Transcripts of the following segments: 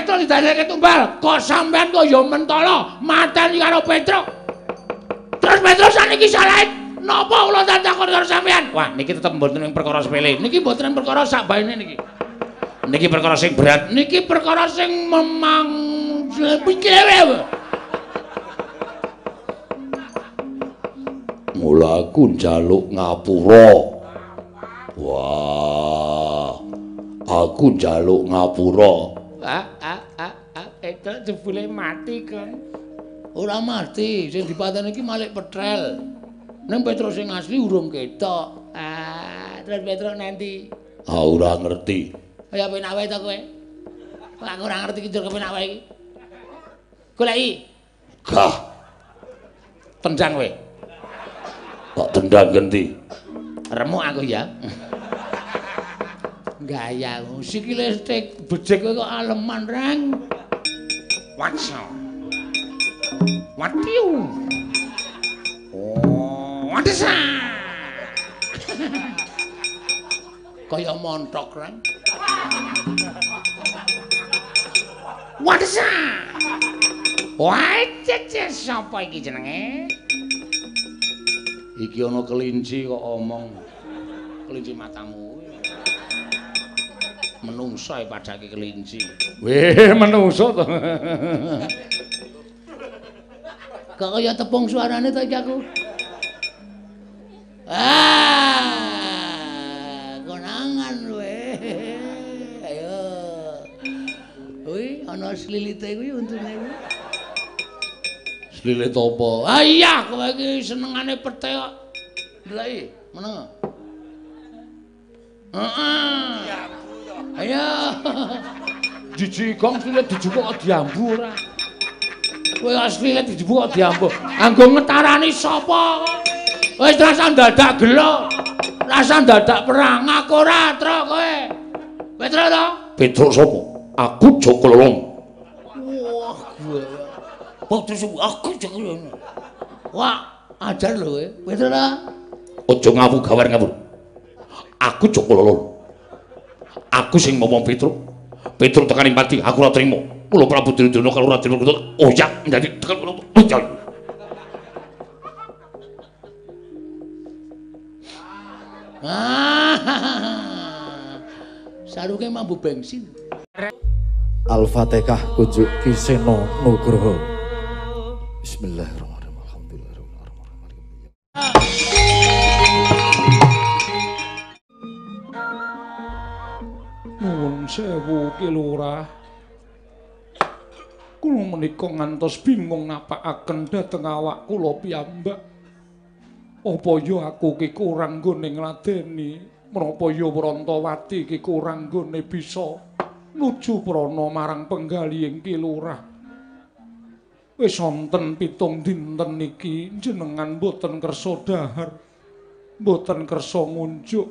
Petro didadekake tumbal. Kok sampean kok ya mentala mateni karo Petro. Terus Petro saniki salah napa kula takon karo sampean? Wah, niki tetep mboten ing perkara sepele. Niki mboten perkara sak baene niki. Niki perkara sing berat. Niki perkara sing memang pikire. Mula aku njaluk ngapura. Wah. Aku njaluk ngapura. Itu jebule mati kan. Ora mati, sing dipateni iki Malik Petrel. Ning Petro sing asli urung ketok. Terus Petro nanti. Ora ngerti. Kaya penak wae to kowe. Aku ora ngerti iki njur kepenak wae iki. Goleki. Gah. Tendang kowe. Kok tendang genti? Remuk aku ya. Gaya sikile stik becik kowe kok aleman reng. Watso. Watiu. Oh, watesa. Kaya montok reng. Watesa. Wah, cece sapa iki jenenge? Iki ana kelinci kok omong. Kelinci matamu. Menungso e padake kelinci. Weh, menungso to. Kok kaya tepung suarane to iki aku. Konangan weh. Ayo. Kuwi ana slilite kuwi untune kuwi. Slilit apa? Iya, kowe iki senengane pete kok. Ndeleki, meneng. Heeh. Ayo. Jiji gong slilit dijupuk kok diambu ora. Kowe slilit dijupuk kok diambu. Anggo ngetarani sapa? Wis rasa dadak gelo. Rasa dadak perang aku ora tro kowe. Petro to? Petro sapa? Aku Joko Lolong. Wah, gue. Putus aku Joko. Wah, ajar lho kowe. Petro to? Aja ngawur-gawur. Aku Joko Lolong. Aku sing ngomong Petro. Petro tekan mati, aku ora trimo. Mula Prabu Duryudana karo Raden Werkudara oyak ndadi tekan kula. Saruke mambu bensin. Al-Fatihah kunjuk Kiseno Nugroho. Bismillahirrahmanirrahim. Alhamdulillahirrahmanirrahim. Nuwun sewu Ki Lurah. Kula menika ngantos bingung napakaken dhateng awak kula piyambak. Apa ya aku ki kurang nggone ngladeni, menapa ya Wrantawati ki kurang nggone bisa nuju prana marang penggalihing Ki Lurah. Wis wonten 7 dinten niki jenengan boten kersa dhahar, boten kersa ngunjuk,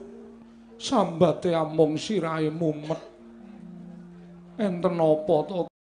sambate amung sirahe mumet. Enten apa to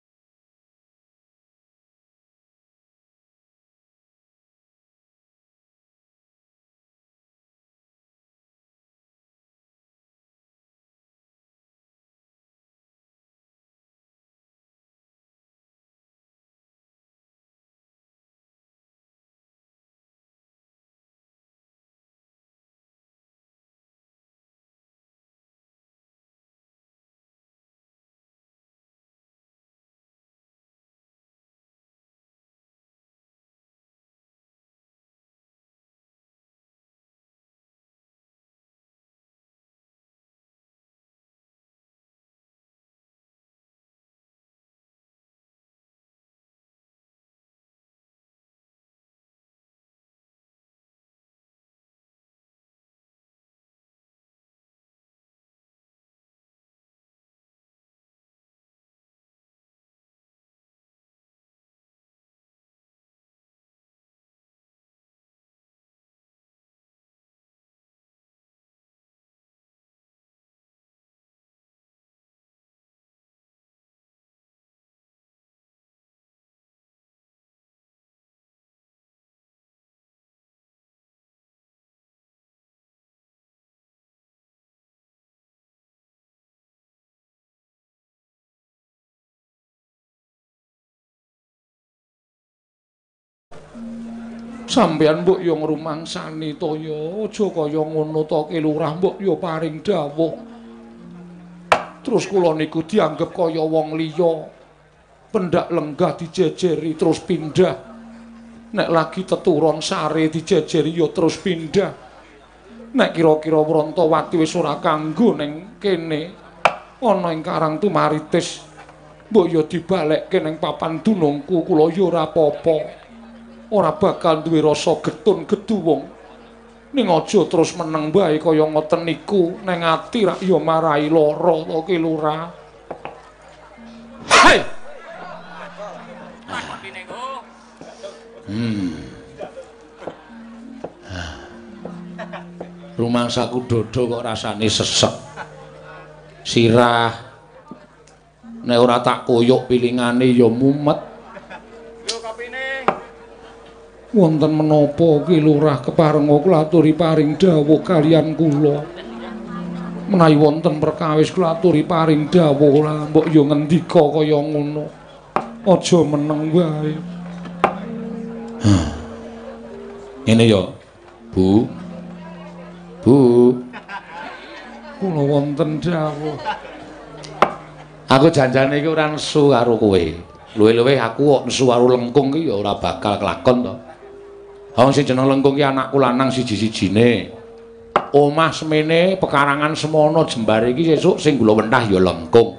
Sampeyan mbok yo ngrumangsani to ya, aja kaya ngono to Ki Lurah, mbok yo paring dawuh. Terus kula niku dianggep kaya wong liya. Pendak lenggah dijejeri terus pindah. Nek lagi teturon sare dijejeri yo terus pindah. Nek kira-kira Wrantawati wis ora kanggo ning kene, ana ing Karang Tumaritis, mbok yo dibalekke ning papan dunungku, kula yo ora apa-apa. Ora bakal duwe rasa getun geduwung. Ning aja terus meneng bae kaya ngoten niku, ning ati rak yo marai lara to Ki Lurah. Hai. Rumangsaku dodo kok rasane sesek. Sirah nek ora tak koyok pilingane ya mumet. Yo kopine. Wonten menapa Ki Lurah keparenga kula aturi paring dawuh kaliyan kula. Menawi wonten perkawis kula aturi paring dawuh lah mbok yo ngendika kaya ngono. Aja meneng wae. Ngene ya, Bu. Bu. Kula wonten dawuh. Aku janjane iki ora nesu karo kowe. Luwih-luwih aku kok nesu karo Lengkung iki ya ora bakal kelakon to. Wong sing jeneng Lengkung ki anakku lanang siji-sijine. Omah semene pekarangan semono jembar iki sesuk sing kula wentah ya Lengkung.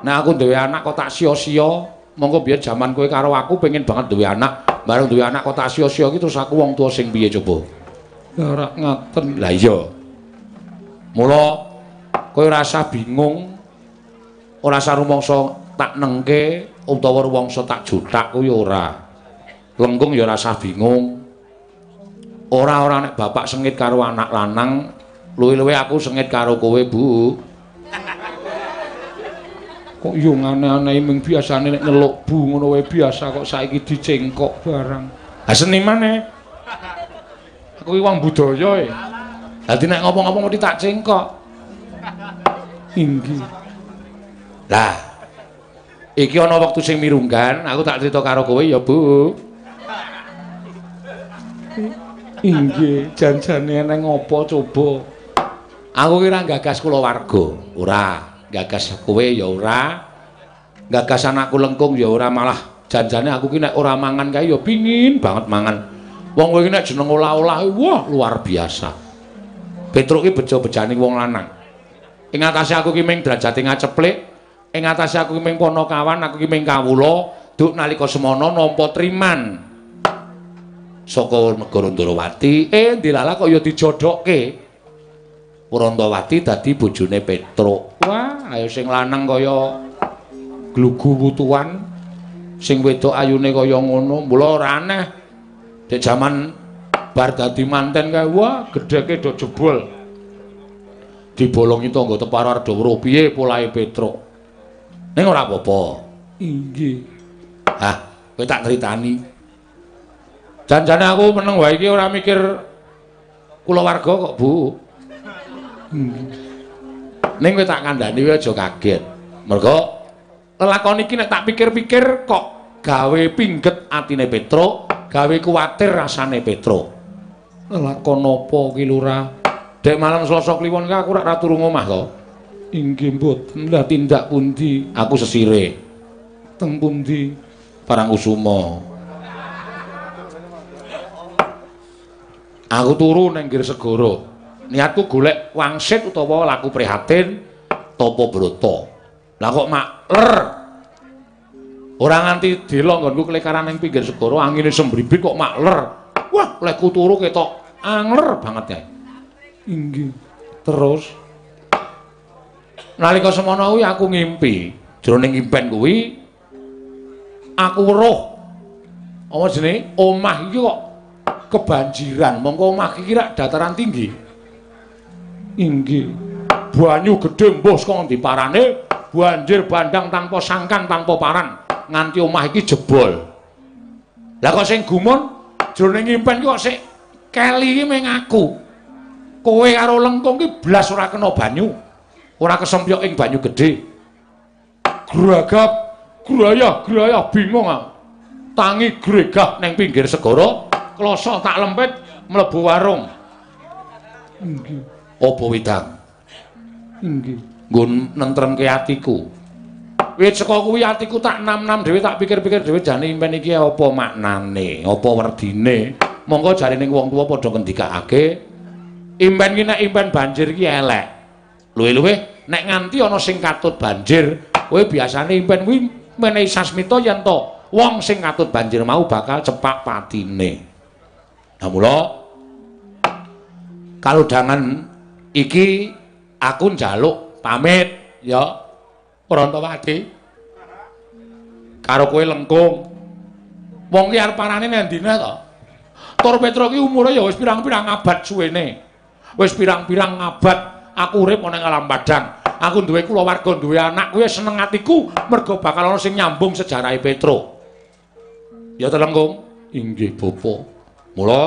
Nek aku duwe anak kok tak sia-sia, monggo biyen jaman kowe karo aku pengen banget duwe anak. Bareng duwe anak kok tak sia-sia iki terus aku wong tuwa sing piye coba? Ora ngaten. Lah iya. Mula kowe ora usah bingung. Ora usah rumangsa tak nengke utawa rumangsa tak jutak kuwi ora. Lengkung ya ora usah bingung. Ora nek bapak sengit karo anak lanang, luwih-luwih aku sengit karo kowe, Bu. Kok yo aneh-aneh ming biasane nek nyeluk Bu ngono wae biasa kok saiki dicengkok barang. Ha seniman e. Aku iki wong budaya e. Dadi nek ngomong-ngomong mesti tak cengkok. Inggih. Lah. Iki ana wektu sing mirunggan, aku tak crita karo kowe ya, Bu. Inggih, janjane nang apa coba? Aku ki ora gagas kulawarga, ora. Gagas kowe ya ora. Gagas anakku Lengkung ya ora, malah janjane aku ki nek ora mangan kae ya pingin banget mangan. Wong kowe ki nek jeneng olah-olah wah luar biasa. Petruk ki bejo-bejane wong lanang. Ing atase aku ki ming derajate ngaceplik, ing atase aku ki ming ponokawan, aku ki ming kawula, duk nalika semana nampa triman. Saka negara Ndrawati, dilala kok ya dijodokke. Wrantawati dadi bojone Petruk. Wah, ayo sing lanang kaya glugu wutuan, sing wedok ayune kaya ngono, mula ora aneh. Dek jaman bar dadi manten kae, wah, gedheke do jebol. Dibolongi tangga Teparo Ardawara piye polahe Petruk. Ning ora apa-apa. Inggih. Hah, kowe tak critani. Janjane aku meneng wae iki ora mikir kulawarga kok, Bu. Ning kowe tak kandhani aja kaget. Mergo lelakon iki nek tak pikir-pikir kok gawe pingget atine Petruk, gawe kuwatir rasane Petruk. Lelakon apa ki Lurah? Dek malam Selasa kliwon ka aku ora turu ngomah to. Inggih mboten. Lah tindak pundi? Aku sesire. Teng pundi? Parangkusuma. Aku turu ning Gir Segara. Niatku golek wangsit utawa laku prihatin tapa brata. Lah kok makler. Ora nganti dela nggonku kelekaran ning pinggir segara, angine sembribit kok makler. Wah, lekku turu ketok angler banget ya. Inggih. Terus nalika semana kuwi aku ngimpi. Jroning impen kuwi aku weruh apa jenenge omah iki kok kebanjiran. Mongko omah iki rak dataran tinggi. Inggih. Banyu gedhe mbuh saka ndi parane, banjir bandang tanpa sangkan tanpa paran nganti omah iki jebol. Lah kok sing gumun jroning impen iki kok sik keli iki meng aku. Kowe karo Lengkung ki blas ora kena banyu. Ora kesempyok ing banyu gedhe. Gragap, grayah bingung aku. tangi gregah ning pinggir segara, kloso tak lempit mlebu warung. Nggih. Apa Wedang? Nggih. Nggon nentremke atiku. Wit saka kuwi atiku tak nam-nam dhewe tak pikir-pikir dhewe jane impen iki apa maknane, apa werdine. Monggo jarene wong tuwa padha ngendikake impen ki nek impen banjir ki elek. Luwih-luwih nek nganti ana sing katut banjir, kowe biasane impen kuwi menehi sasmita yen to wong sing katut banjir mau bakal cepak patine. Nah mula kalodhangan iki aku njaluk pamit ya Prantawati karo kowe Lengkung. Wong ki arep parane nendine to? Tur Petra ki umure ya wis pirang-pirang abad suwene. Wis pirang-pirang abad aku urip ana ing alam padang. Aku duwe kulawarga, duwe anak, kuwi seneng atiku mergo bakal ana sing nyambung sejarahe Petra. Ya to Lengkung? Inggih, Bapa. Mula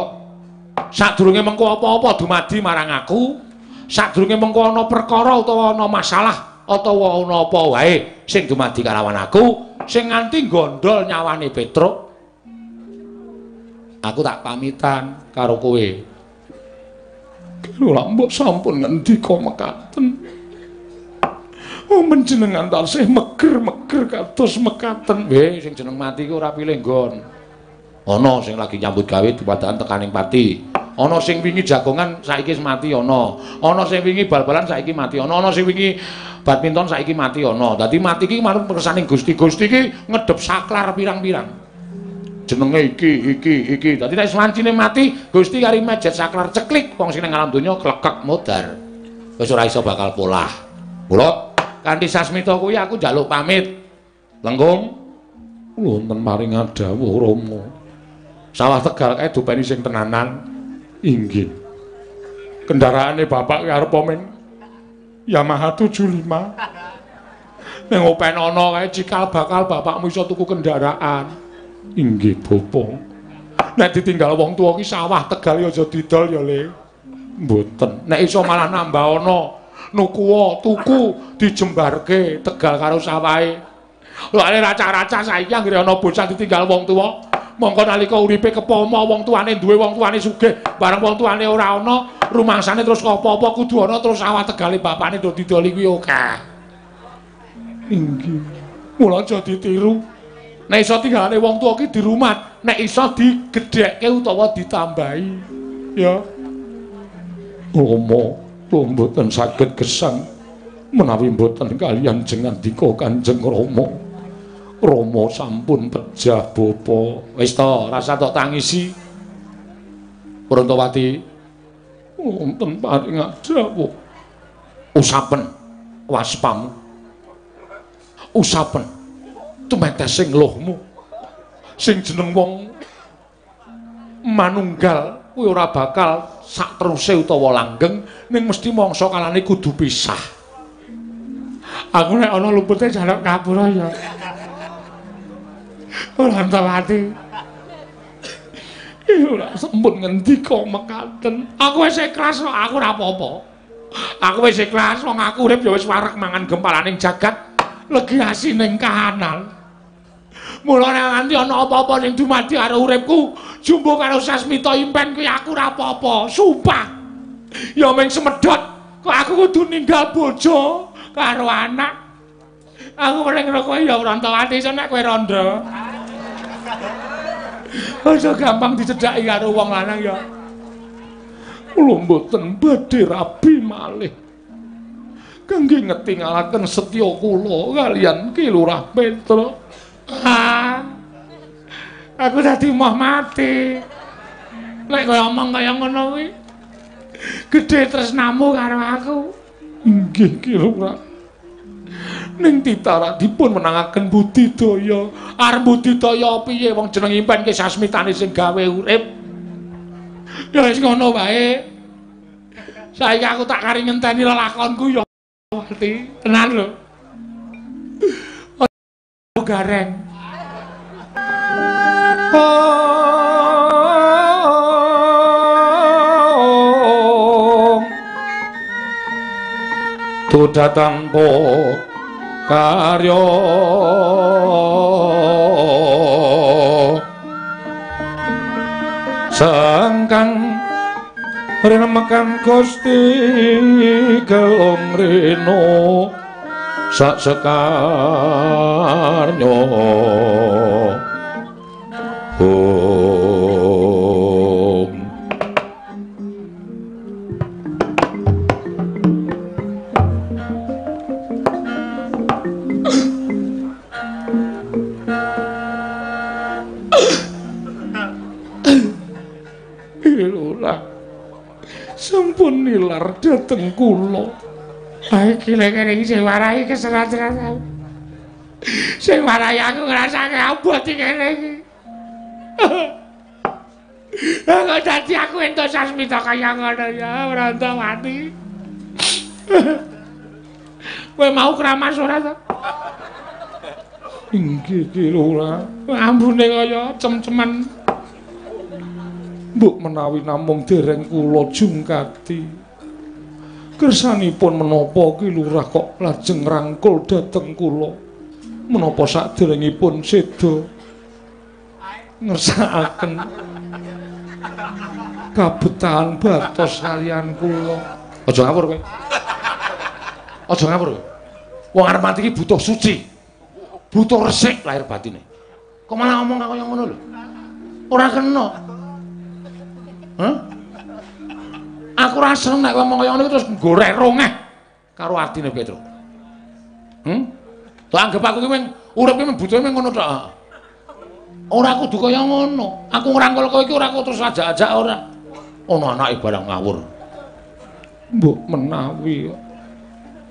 sadurunge mengko apa-apa dumadi marang aku, sadurunge mengko ana perkara utawa ana masalah utawa ana apa wae sing dumadi kalawan aku sing nganti gondol nyawane Petruk, aku tak pamitan karo kowe. Lha mbok sampun ngendika mekaten. Oh menjenengan tansih meger-meger kados mekaten. Weh sing jeneng mati ku ora pilih nggon. Ana sing lagi nyambut gawe dipadakan tekaning pati. Ana sing wingi jagongan saiki mati ana. Ana sing wingi bal-balan saiki mati ana. Ana sing wingi badminton saiki mati ana. Dadi mati iki manut pirsaning Gusti-Gusti iki ngedhep saklar pirang-pirang. Jenenge iki. Dadi nek slancine mati, Gusti kari mejet saklar ceklik wong sing nang alam donya klekek modar. Wis ora iso bakal polah. Mula kanthi sasmita kuwi aku njaluk pamit. Lengkung wonten maring dawuh Rama. Sawah Tegal kae dopeni sing tenanan. Inggih. Kendaraane bapak ki arep men Yamaha 75. Ning open ana kae cikal bakal bapakmu iso tuku kendaraan. Inggih, Bapa. Nek ditinggal wong tuwa ki sawah Tegal ya aja didol ya, Le. Mboten. Nek iso malah nambah ana nuku tuku dijembarke Tegal karo sawahe. Lha raca-raca saiki anggere ana bocah ditinggal wong tuwa, mongko nalika uripe kepama wong tuane duwe wong tuane sugih, bareng wong tuane ora ana, rumangsane terus apa-apa kudu ana terus sawah Tegale bapakne do didoli kuwi akeh. Inggih. Mula aja ditiru. Nek iso tinggalane wong tuwa ki dirumat, nek iso digedhekke utawa ditambahi. Ya. Rama, kula mboten saged gesang menawi mboten kaliyan jengandika Kanjeng Rama. Rama sampun pejah Bapa. Wis to, rasa tok tangisi. Prantawati wonten paring dawuh. Usapen waspamu. Usapen tumetesing lohmu. Sing jeneng wong manunggal kuwi ora bakal sak teruse utawa langgeng ning mesti mangsa kalane kudu pisah. Aku nek ana lupute jaluk kapura ya. Prantawati. Ora sempun ngendika mekaten. Aku wis ikhlas kok, aku ora apa-apa. Aku wis ikhlas wong aku urip ya wis wareg mangan gempalaning jagat, legi asining kahanan. Mula nek nganti ana apa-apa ning dumadi karo uripku, jumbo karo sasmita impen kuwi aku ora apa-apa, sumpah. Ya mung semedhot kok aku kudu ninggal bojo karo anak. Aku paling karo kowe ya Prantawati iso nek kowe rondo. Aja gampang dicedhaki karo wong lanang ya. Kula mboten badhe rabi malih. Kangge ngetingalaken setya kula kaliyan Ki Lurah Petra. Aku dadi moh mati. Nek kowe omong kaya ngono kuwi. Gedhe tresnamu karo aku. Nggih Ki Lurah. Ning titara dipun menangaken budidaya. Arep budidaya piye wong jeneng impen ki sasmitane sing gawe urip. Ya wis ngono wae. Saiki aku tak kari ngenteni lelakonku ya ngerti. Tenan lho. Gareng. Tuda tanpa karya sangkang renemekan Gusti gelong reno sak sekarnyo sampun nilar dhateng kula. Ha iki lek kene iki sing warai keserat-serat. Sing warai aku ngrasake abot iki kene iki. Kok dadi aku entuk sasmita kaya ngono ya, Brantawati. Kowe mau kramas ora to? Inggih Ki Lurah. Ambune kaya cem-cemen. Mbok menawi namung dereng kula jungkati. Kersanipun menapa Ki Lurah kok lajeng rangkul dhateng kula? Menapa saderengipun seda ngersakaken kabetahan batos kaliyan kula? Aja ngawur kowe. Aja ngawur kowe. Wong arep mati iki butuh suci. Butuh resik lahir batine. Kok malah ngomong kaya ngono lho? Ora kena. Hah? Aku ora seneng nek ngomong kaya ngono terus gorek rongeh karo artine Petro. Tak anggap aku ki uripe butuhe ngono tok. Ora kudu kaya ngono. Aku ngrangkul kowe iki ora kok terus ajak-ajak ora. Ono anake barang ngawur. Mbok menawi.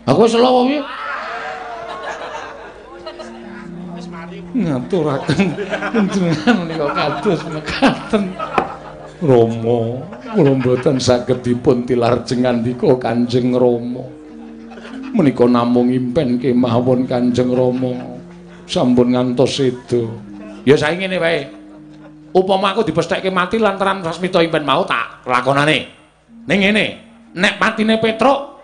Aku wis lho piye? Ngaturaken panjenengan menika kados mekaten. Rama, kula mboten saged dipun tilar jengandika Kanjeng Rama. Menika namung impen kemawon Kanjeng Rama. Sampun ngantos seda. Ya saiki ngene wae. Upama aku dipesthekke mati lantaran sasmita impen mau tak lakonane. Ning ngene, nek patine Petruk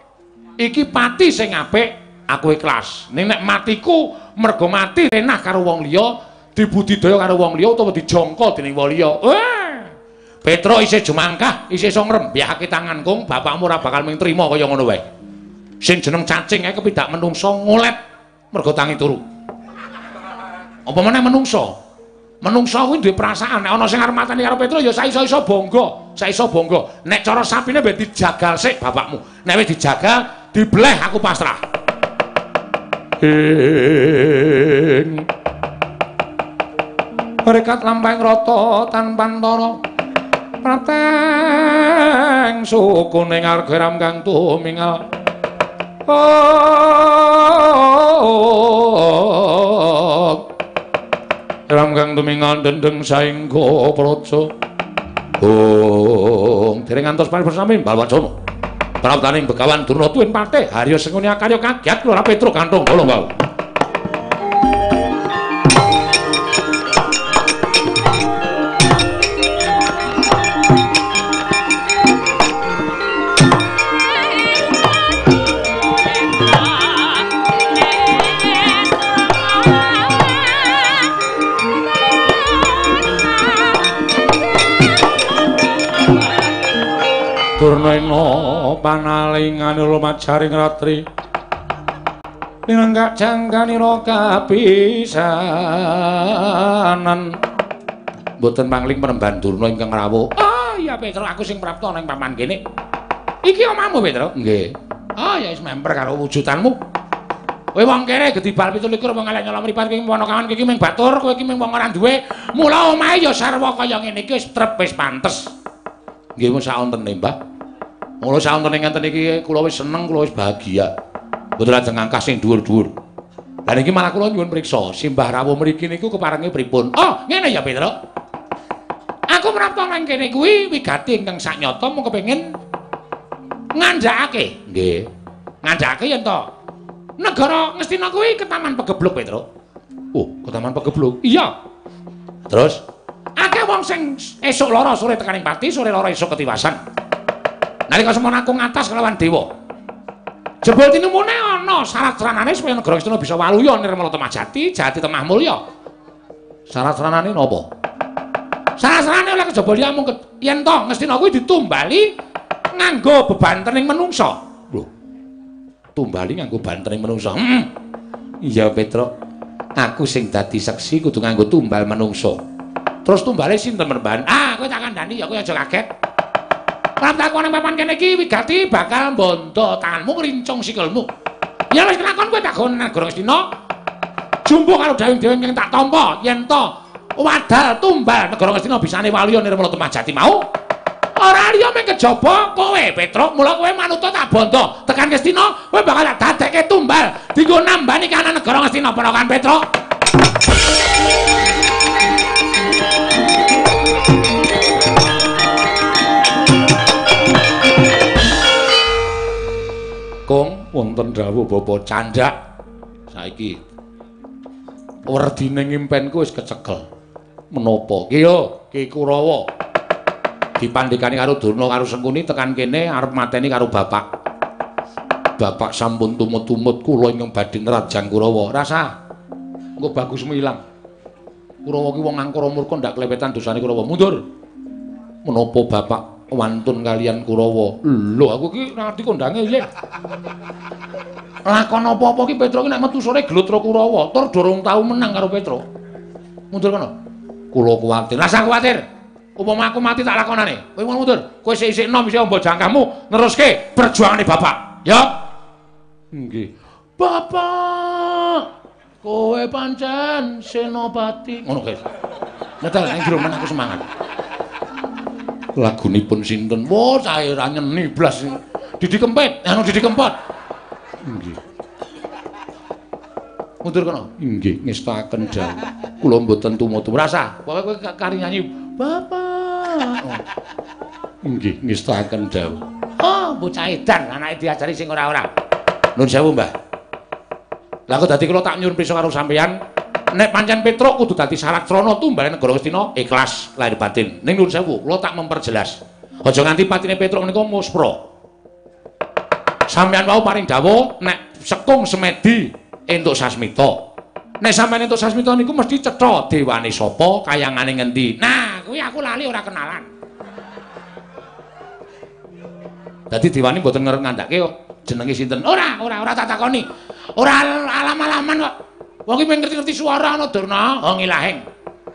iki pati sing apik, aku ikhlas. Ning nek matiku mergo mati renah karo wong liya, dibudidaya karo wong liya utawa dijangka dening wong liya. Petruk isih jumangkah, isih iso ngrembyahake tanganku, bapakmu ora bakal mung trima kaya ngono wae. Sing jeneng cacing ae kepidak menungso ngolet mergo tangi turu. Apa meneh menungso? Menungso kuwi duwe perasaan, nek ana sing arep mateni karo Petruk ya saiso-iso bangga, saiso bangga. Nek cara sapine mbek dijagal sik bapakmu. Nek wis dijagal, dibleh aku pasrah. Rekat lampahing rata tanpa antara prateng sukuning argeram kang tumingal ram kang tumingal dendeng saengga praja dereng ngantos paribasami Balwacana praptaning Begawan Durna tuwin patih Harya Sengkuni karya kagiat Lora Petruk kanthong bolong-bolong. Durna panalingane lumajaring ratri pinenggak jangkanira kapisanan mboten pangling Peremban Durna ingkang rawuh. Oh iya Petruk, aku sing prapta ning paman kene. Iki omahmu Petruk? Nggih. Oh ya wis memper karo wujudanmu. Kowe wong kere gedibal 17 wong elek nyala mripat kowe ponokawan iki ming batur, kowe iki ming wong ora duwe. Mula omahe ya sarwa kaya ngene iki wis trep wis pantes. Nggih mun saontene Mbah. Mula saontene ngenten iki kula wis seneng, kula wis bahagia. Mboten lajeng angkah sing dhuwur-dhuwur. Lah niki malah kula nyuwun priksa, simbah rawuh mriki niku keparenge pripun? Oh, ngene ya Petruk. Aku prapta nang kene kuwi wigati ingkang saknyata mung kepengin ngandhakake. Nggih. Ngandhakake yen to negara Ngastina kuwi ketaman pegebluk Petruk. Oh, ketaman pegebluk. Iya. Terus akeh wong sing esuk lara sore tekaning pati, sore lara esuk ketiwasan. Nalika semana aku ngatas kelawan dewa. Jebul tinemune ana syarat-syaratane supaya negara Ngastina bisa waluya nirmala temah jati, jati temah mulya. Syarat-syaratane napa? Sarasrane oleh kejaba liya mung yen to Ngastina kuwi ditumbali nganggo bebantening menungsa. Lho. Tumbali nganggo bantening menungsa. Iya Petruk. Aku sing dadi saksi kudu nganggo tumbal menungsa. Terus tumbale sinten merban? Ah, kowe tak kandhani ya kowe aja kaget. Lan takon nang papan kene iki wigati bakal mbondo tanganmu ngrincung sikilmu. Ya wis kelakon kowe tak gon Nagara Ngastina. Jumbuh karo dawing-dawing kang tak tampa yen to wadal tumbal Nagara Ngastina bisane waliya Nirmala Tumajati mau. Ora liya mung kejaba kowe Petruk, mula kowe manuta tak bondo tekan Ngastina, kowe bakal tak dadekke tumbal dienggo nambani kahanan Nagara Ngastina para kan Petruk. Kong wonten dawuh Bapak Candhak. Saiki werdine ngimpenku wis kecekel. Menapa? Ki yo, Ki Kurawa. Dipandhekani karo Durna karo Sengkuni tekan kene arep mateni karo bapak. Bapak sampun tumut-tumut kula ingkang badhe nrajang Kurawa. Rasa engko bagusmu ilang. Kurawa ki wong angkara murka ndak klepetan dosane Kurawa. Mundur. Menapa bapak wantun kalian Kurawa? Lho aku ki ngerti kondange iki. Lakon apa-apa ki Petruk ki nek metu sore Glutra Kurawa, tur durung tau menang karo Petruk. Mundur kono. Kula kuwatir. Rasa kuwatir. Upama aku mati tak lakonane. Kowe mundur. Kowe sik-sik enom isih ombo jangkamu neruske perjuangane bapak. Ya. Nggih. Bapak. Kowe pancen senopati. Ngono guys. Nyetel ning jero men aku semangat. Lagunipun sinten? Wah, saya ra nyeni blas. Didi Kempit, anu Didi Kempot. Nggih. Mundur kono. Nggih, ngestaken dawuh. Kula mboten tumut. Rasa, pokoke kowe kari nyanyi, Bapak. Nggih, ngestaken dawuh. Oh, bocah edan, anake diajari sing ora-ora. Nuwun sewu, Mbah. Lah kok dadi kula tak nyuwun prisa karo sampeyan, nek pancen Petruk kudu dadi Sarakrana tumbale Nagara Ngastina ikhlas lahir batin. Ning nuwun sewu, kula tak memperjelas. Aja nganti patine Petruk niku muspra. Sampeyan wau paring dawuh nek Sekung Semedi entuk Sasmita. Nek sampeyan entuk Sasmita niku mesti cetha dewane sapa, kayangane ngendi. Nah, kuwi aku lali ora kenalan. Dadi dewane mboten ngandhake kok jenenge sinten. Ora tak takoni. Ora alam-alaman kok. Wong iki ngerti-ngerti swara ana Durna, oh ngilahing.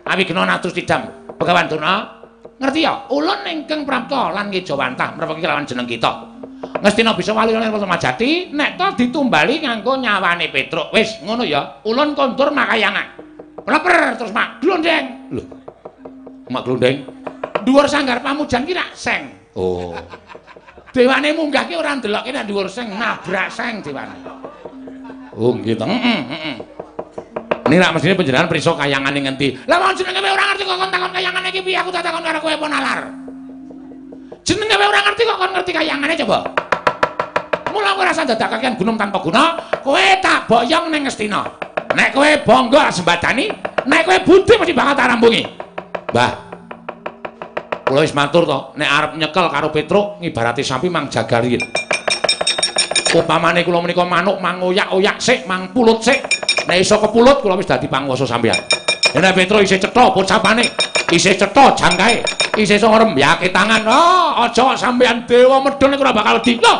Awigna natus tidam. Begawan Durna, ngerti ya? Ulun ingkang prapta lan ngejawantah merpeki kelawan jeneng kita. Ngastina bisa wali Nirmala Tumajati, nek to ditumbali nganggo nyawane Petruk. Wis, ngono ya. Ulun kondur makayangan. Pleper terus mak glondeng. Lho. Mak glondeng. Dhuwur sanggar pamujan ki rak seng. Oh. Dewane munggah ki ora ndelokke nek dhuwur seng, nabrak seng dewane. Oh, nggih to. Ini rak mestine panjenengan prisa kayangane ngendi. Lah wong jenenge kowe ora ngerti kok kon takon kayangane iki piye aku tak takon karo kowe apa nalar. Jenenge kowe ora ngerti kok kon ngerti kayangane coba. Mula kowe rasa dadakaken gunung tanpa guna, kowe tak boyong ning Ngastina. Nek kowe bangga sembadani, nek kowe budi mesti bakal tak rampungi. Mbah. Kula wis matur to, nek arep nyekel karo Petruk ngibarati sapi mang jagal riyin. Upamane kula menika manuk mangoyak-oyak sik, mang pulut sik. Nek iso kepulut kula wis dadi panguwasa sampeyan. Nek Petruk isih cetha pocapane, isih cetha jangkae, isih iso ngrembyake tangan. Oh, aja sampeyan dewa medhun nek ora bakal wedi. Lho,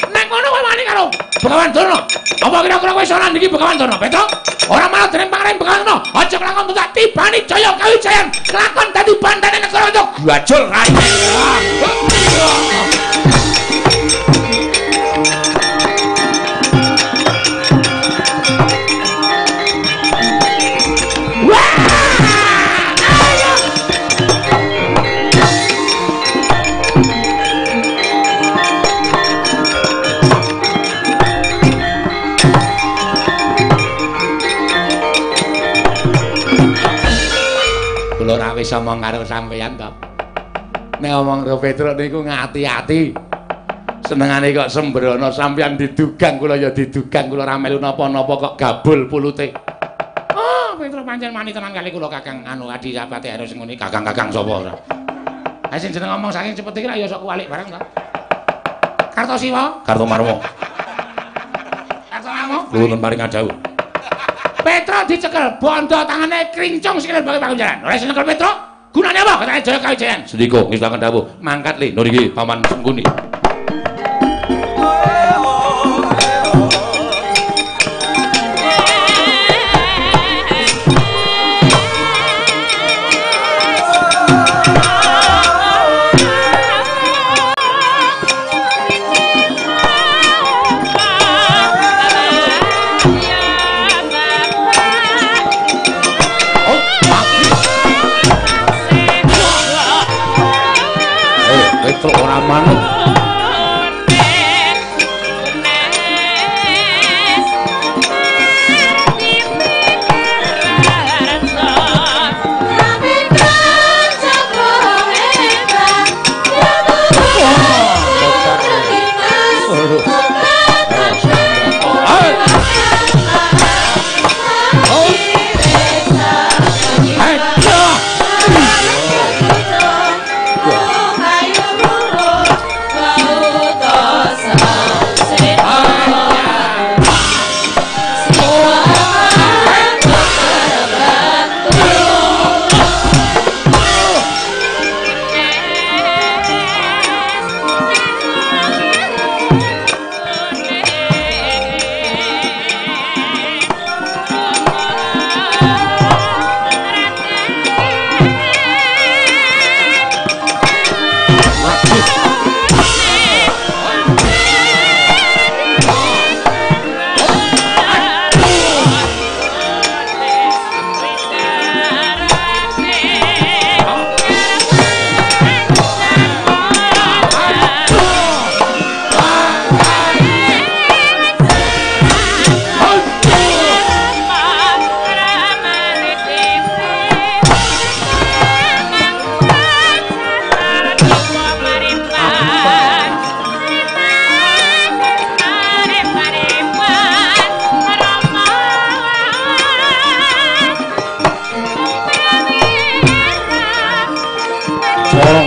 nek ngono kowe wani karo Begawan Durna. Apa kira-kira kowe iso nandingi Begawan Durna, Petruk? Ora malah dening pangaring Begawan Durna. Aja kelakon tak tibani Jaya Kawijayan. Kelakon dadi bandane negara itu gwajul rae. Wis omong karo sampeyan to. Nek omong karo Petruk niku ngati-ati. Senengane kok sembrono sampeyan didugang kula ya didugang kula ra melu napa-napa kok gabul pulute. Oh, Petruk pancen mani tenan kali kula Kakang anu Adi Sapati harus ngene Kakang-kakang sapa ora. Ha sing jeneng ngomong saking cepet iki ra ya sok kualik bareng to. Kartosiwa, Kartomarma. Kartomarma. Nuwun paring adhawuh. Petruk dicekel, bondo tangane krincung sikile bagi panjenengan. Ora iso nyekel Petruk, Gunane apa? Katane Jaya Kawijayan. Sendika ngistaken dawuh, mangkat le nur iki paman Sengkuni. Ora manut.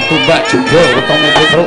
Tumbak juga ketemu Petro.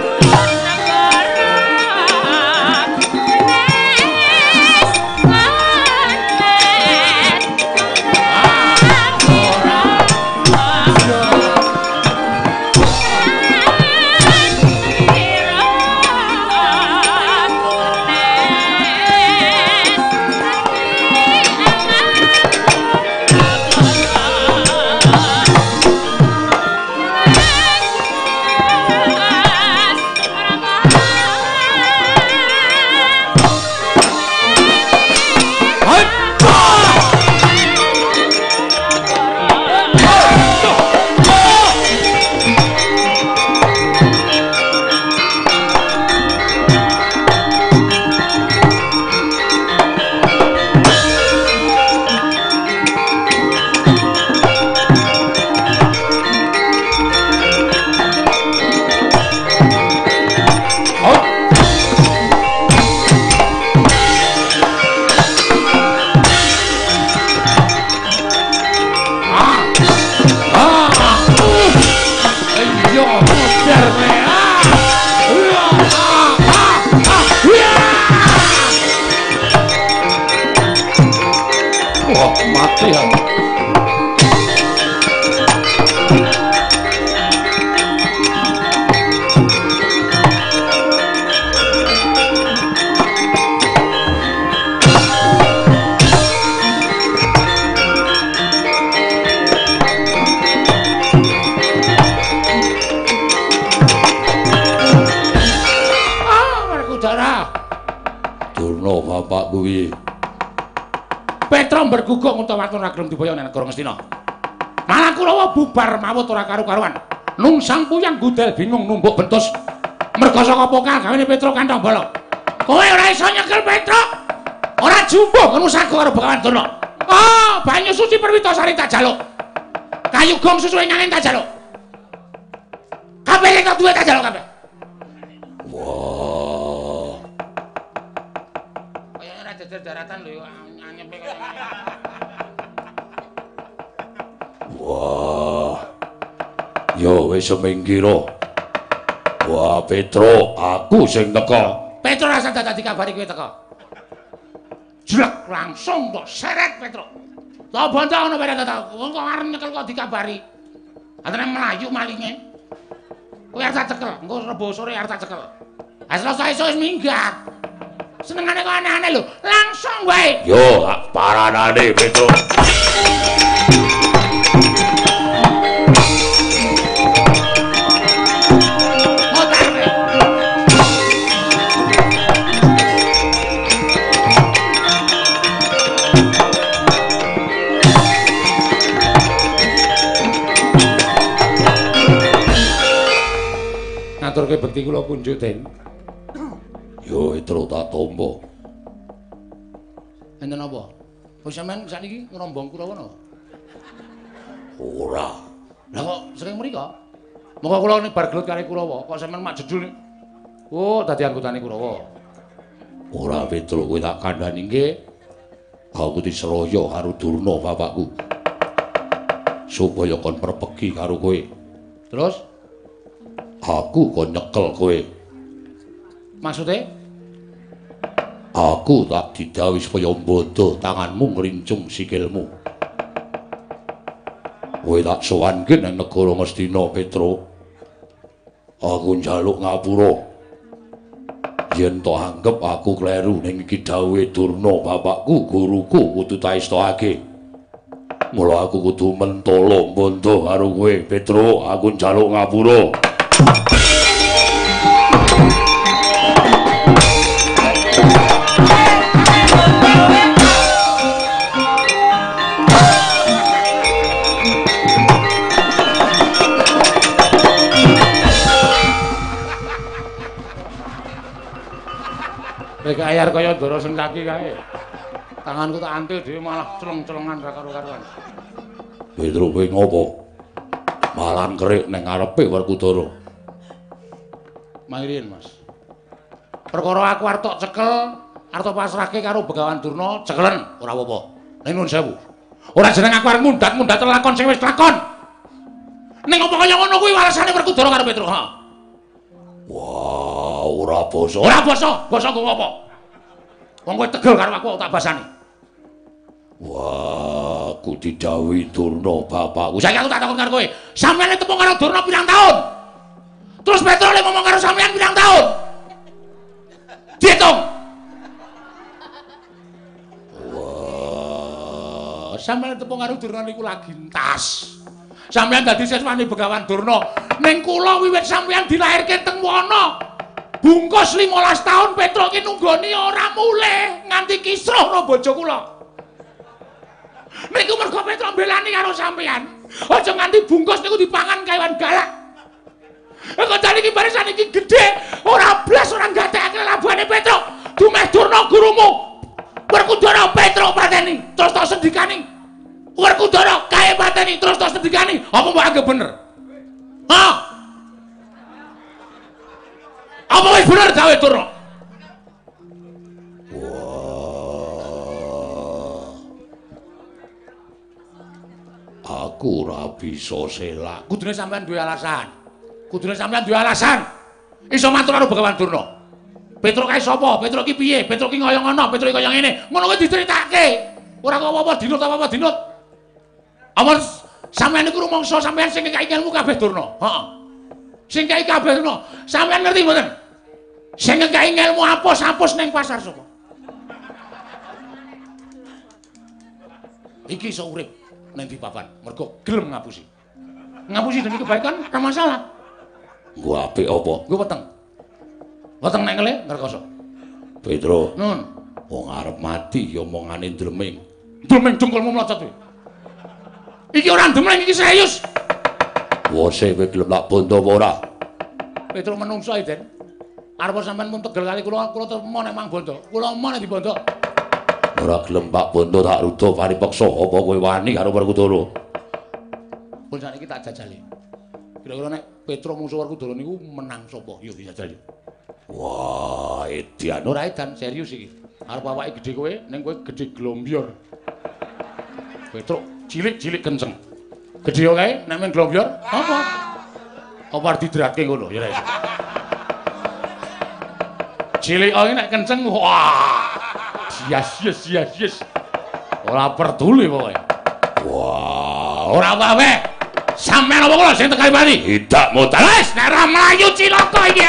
Petro berguguk untuk waktu nagrem diboyo nek negara Ngastina. Malah Kurawa bubar mawut ora karu-karuan. Nungsang puyang gudel bingung numbuk bentus. Merga saka pokal gawene Petro kantong bala. Kowe ora iso nyekel Petro. Ora jumbo ngono sago karo Begawan Durna. Oh, banyu suci Perwitasari tak jaluk. Kayu gong susuhe nyangen tak jaluk. Kabeh tak duwe tak jaluk kabeh. Wah. Kaya ora jejer daratan lho anyepe kaya. Wah. Yo wis semingkira. Wah, Petro, aku sing teka. Petro rasa dadak dikabari kowe teka. Jelek langsung kok seret Petro. Tak bantah ana bare dadak. Wong kok arep nyekel kok dikabari. Antene mlayu malinge. Kowe arep tak cekel, engko rebo sore arep tak cekel. Ha Selasa esuk wis minggat. Senengane kok aneh-aneh lho. Langsung wae. Yo, tak paranane, Petro. Ngaturke bekti kula kunjuk, Den. Yo, Petro tak tampa. Enten apa? Kok sampean sakniki ngrombong Kurawa napa? Ora. Lah kok sering mriko? Monggo kula nek bar gelut kali Kurawa, kok sampean mak jedul nih. Oh, dadi anggotane Kurawa. Ora, Petro, kowe tak kandhani nggih. Aku diseroyo karo Durna bapakku. Supaya kon perpegi karo kowe. Terus Aku kon nyekel kowe. maksudnya? Aku tak didhawuhi supaya mbodo tanganmu ngrincung sikilmu. Kowe tak sowanke nang negara Ngastina, Petro. Aku njaluk ngapura. Yen to anggap aku kleru ning iki dawuhe Durna bapakku, guruku kudu tak istahake. Mula aku kudu mentolo mbondo karo kowe, Petro. Aku njaluk ngapura. Nek ayar kaya ndara sengkaki kae. Tanganku tak antil dhewe malah celeng-celengan ra karo-karuan. Petro kowe ngopo? Malan kerik ning ngarepe Werkudara. Mangriyen, Mas. Perkara aku arep tok cekel, arep tok pasrahke karo Begawan Durna, cekelen ora apa-apa. Ning nuwun sewu. Ora jeneng aku arep mundat-mundat lakon sing wis lakon. Ning apa kaya ngono kuwi walasane Werkudara karo Petro, ha? Wah, ora basa. Ora basa kok apa? Wong kowe tegel karo aku tak basani. Wah, aku didhawuhi Durna bapakku. Saiki aku tak takon karo kowe, sampeyan tepung karo Durna pirang taun? Terus Petro le ngomong karo sampeyan pirang taun? Diitung. Wah, sampeyan tepung karo Durna niku lagi entas. Sampeyan dadi siswane Begawan Durna. Ning kula wiwit sampeyan dilairke teng wana. Bungkus 15 taun Petro ki nunggoni ora mulih nganti kisruh karo bojo kula. Niku mergo Petro mbelani karo sampeyan. Aja nganti bungkus niku dipangan kewan galak. Kok jane iki barisan iki gedhe, ora blas ora gatekake labane Petro. Dumeh Durna gurumu. Werkudara Petro pateni, terus tak sendikani. Werkudara kae pateni, terus tak sendikani. Apa mbok anggap bener? Hah? Apa wis bener gawe Durna? Aku ora bisa selak. Kudune sampean duwe alasan. Kudune sampean duwe alasan. Iso matur karo Begawan Durna. Petro kae sapa? Petro ki piye? Petro ki kaya ngono, Petro ki kaya ngene. Ngono kuwi diceritake. Ora kok apa-apa dinut apa-apa dinut. Amun sampean niku rumangsa sampean sing ngekaki ilmu kabeh Durna. Heeh. Sing ngekaki kabeh Durna. Sampean ngerti mboten? Sing ngekaki ilmu apus-apus ning pasar sapa? Iki iso urip ning di papan, mergo gelem ngapusi. Ngapusi demi kebaikan ora masalah. Nggo apik apa? Nggo weteng. Weteng nek ngele ngerkoso. Petro. Nun. Wong arep mati ya omongane dreming. Dreming dengkulmu mlocot kuwi. Iki ora ndemleng iki serius. Wose kowe gelem tak bondo apa ora? Petro menungso iki, Den. Arep sampean mun tegel kali kula termo nek mang bondo. Kula mau nek dibondo. Ora gelem tak bondo tak rudo paripaksa apa kowe wani karo Werkudara? Pun sakniki tak jajali. Kira-kira nek Petro musuh Werkudara niku menang sapa? Yo dijajali. Wah, edian Ora edan serius iki. Arep awake gedhe kowe, ning kowe gedhe glombior. Petro cilik-cilik kenceng. Gedhe kae nek men glombior apa? Apa arep didratke ngono ya ra iso. Cilik iki nek kenceng wah. Yes. Ora peduli pokoke. Wah, Ora apa-apa. Sampeyan apa kula sing tekani mati? Tidak modal. Wis nek ora mlayu cilaka iki.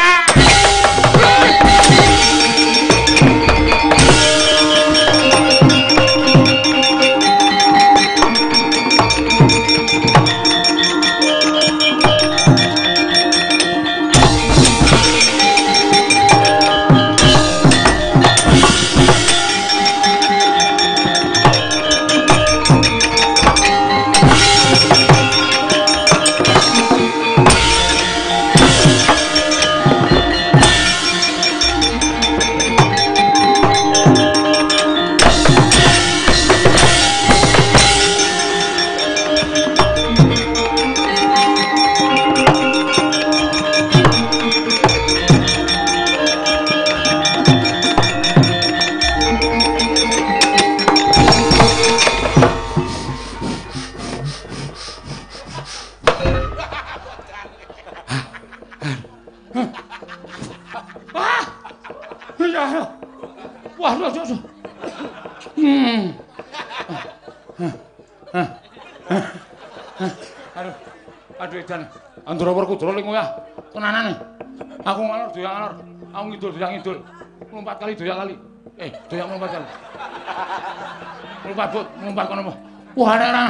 Aduh edan, andura Werkudara ling ya. Tenanane. Aku ngalor doyak ngalor. Aku ngidul doyak ngidul. Lompat kali doyak kali. Doyak lompat kali. Lompat but, lompat kono apa? Wah nek ora.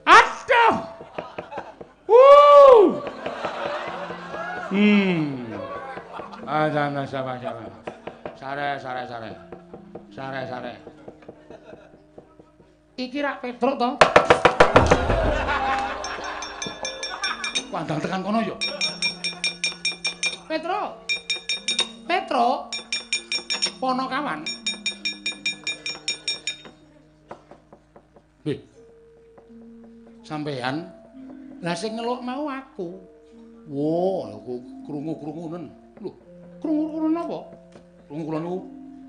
Aduh. Ajana sama-sama. Sare. Iki rak Petruk to? Pandang tekan kono yo. Petruk. Ponokawan. Nggih. Sampean lah sing ngeluk mau aku. Wo, aku krungu-krungunen. Lho, krungu-krungunen apa? Krungu kula niku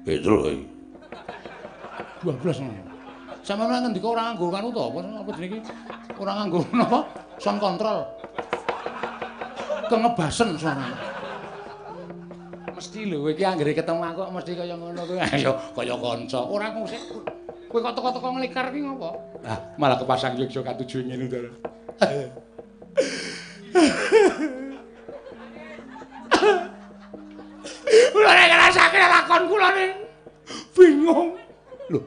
Petruk iki. 12 ngono. Sampeyan ngendika ora nganggo kanu to, apa jenenge iki? Ora nganggo napa? Sound control. Kengebasen suarane. Mesti lho iki anggere ketemu aku mesti kaya ngono kuwi. Ayo kaya kanca. Ora musik. Kowe kok teko-teko nglikar ki ngopo? Ah, malah kepasang Yogya katujuh ngene to. Kula nek ngrasake lakon kula ning bingung. Lho.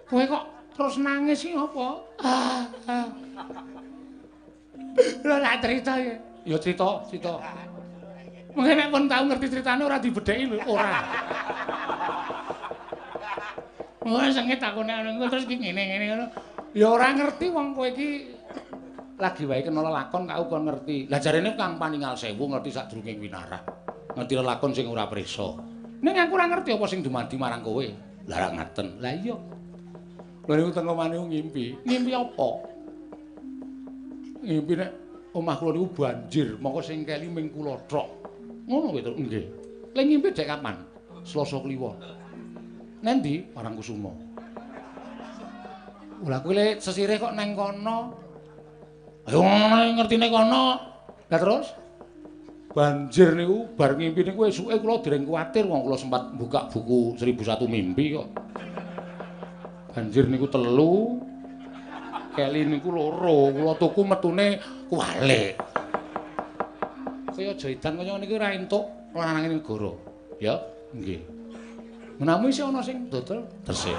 Kowe kok terus nangis ki ngopo? Lha tak cerita ya. Ya cerita. Mungkin nek pun tau ngerti critane ora dibedheki lho, ora. Ora sengit takone ngono terus iki ngene ngono. Ya ora ngerti wong kowe iki lagi wae kena lakon kau kon ngerti. Lah jarene Kang Paningal Sewu ngerti sadurunge winarah. Ngerti lakon sing ora prisa. Ning aku ora ngerti apa sing dumadi marang kowe. Lah ra ngaten. Lah iya. Lha niku teng omane ngimpi. Ngimpi apa? Ngimpi nek omah kula niku banjir, mongko sing keli ming kula tok. Ngono kuwi to? Nggih. Lah ngimpi dek kapan? Selasa Kliwon. Nendi? Parangkusuma. Lah kowe le sesirih kok neng kono. Ayo ngertine kono. Lah terus? Banjir niku bar ngimpi niku esuke kula dereng kuwatir wong kula sempat buka buku 1001 mimpi kok. Banjir niku 3, keli niku 2, kula tuku metune kuwalik. Kaya jaidan kaya niki ra entuk lanange negara. Ya, nggih. Menawi isih ana sing dodol Gresik.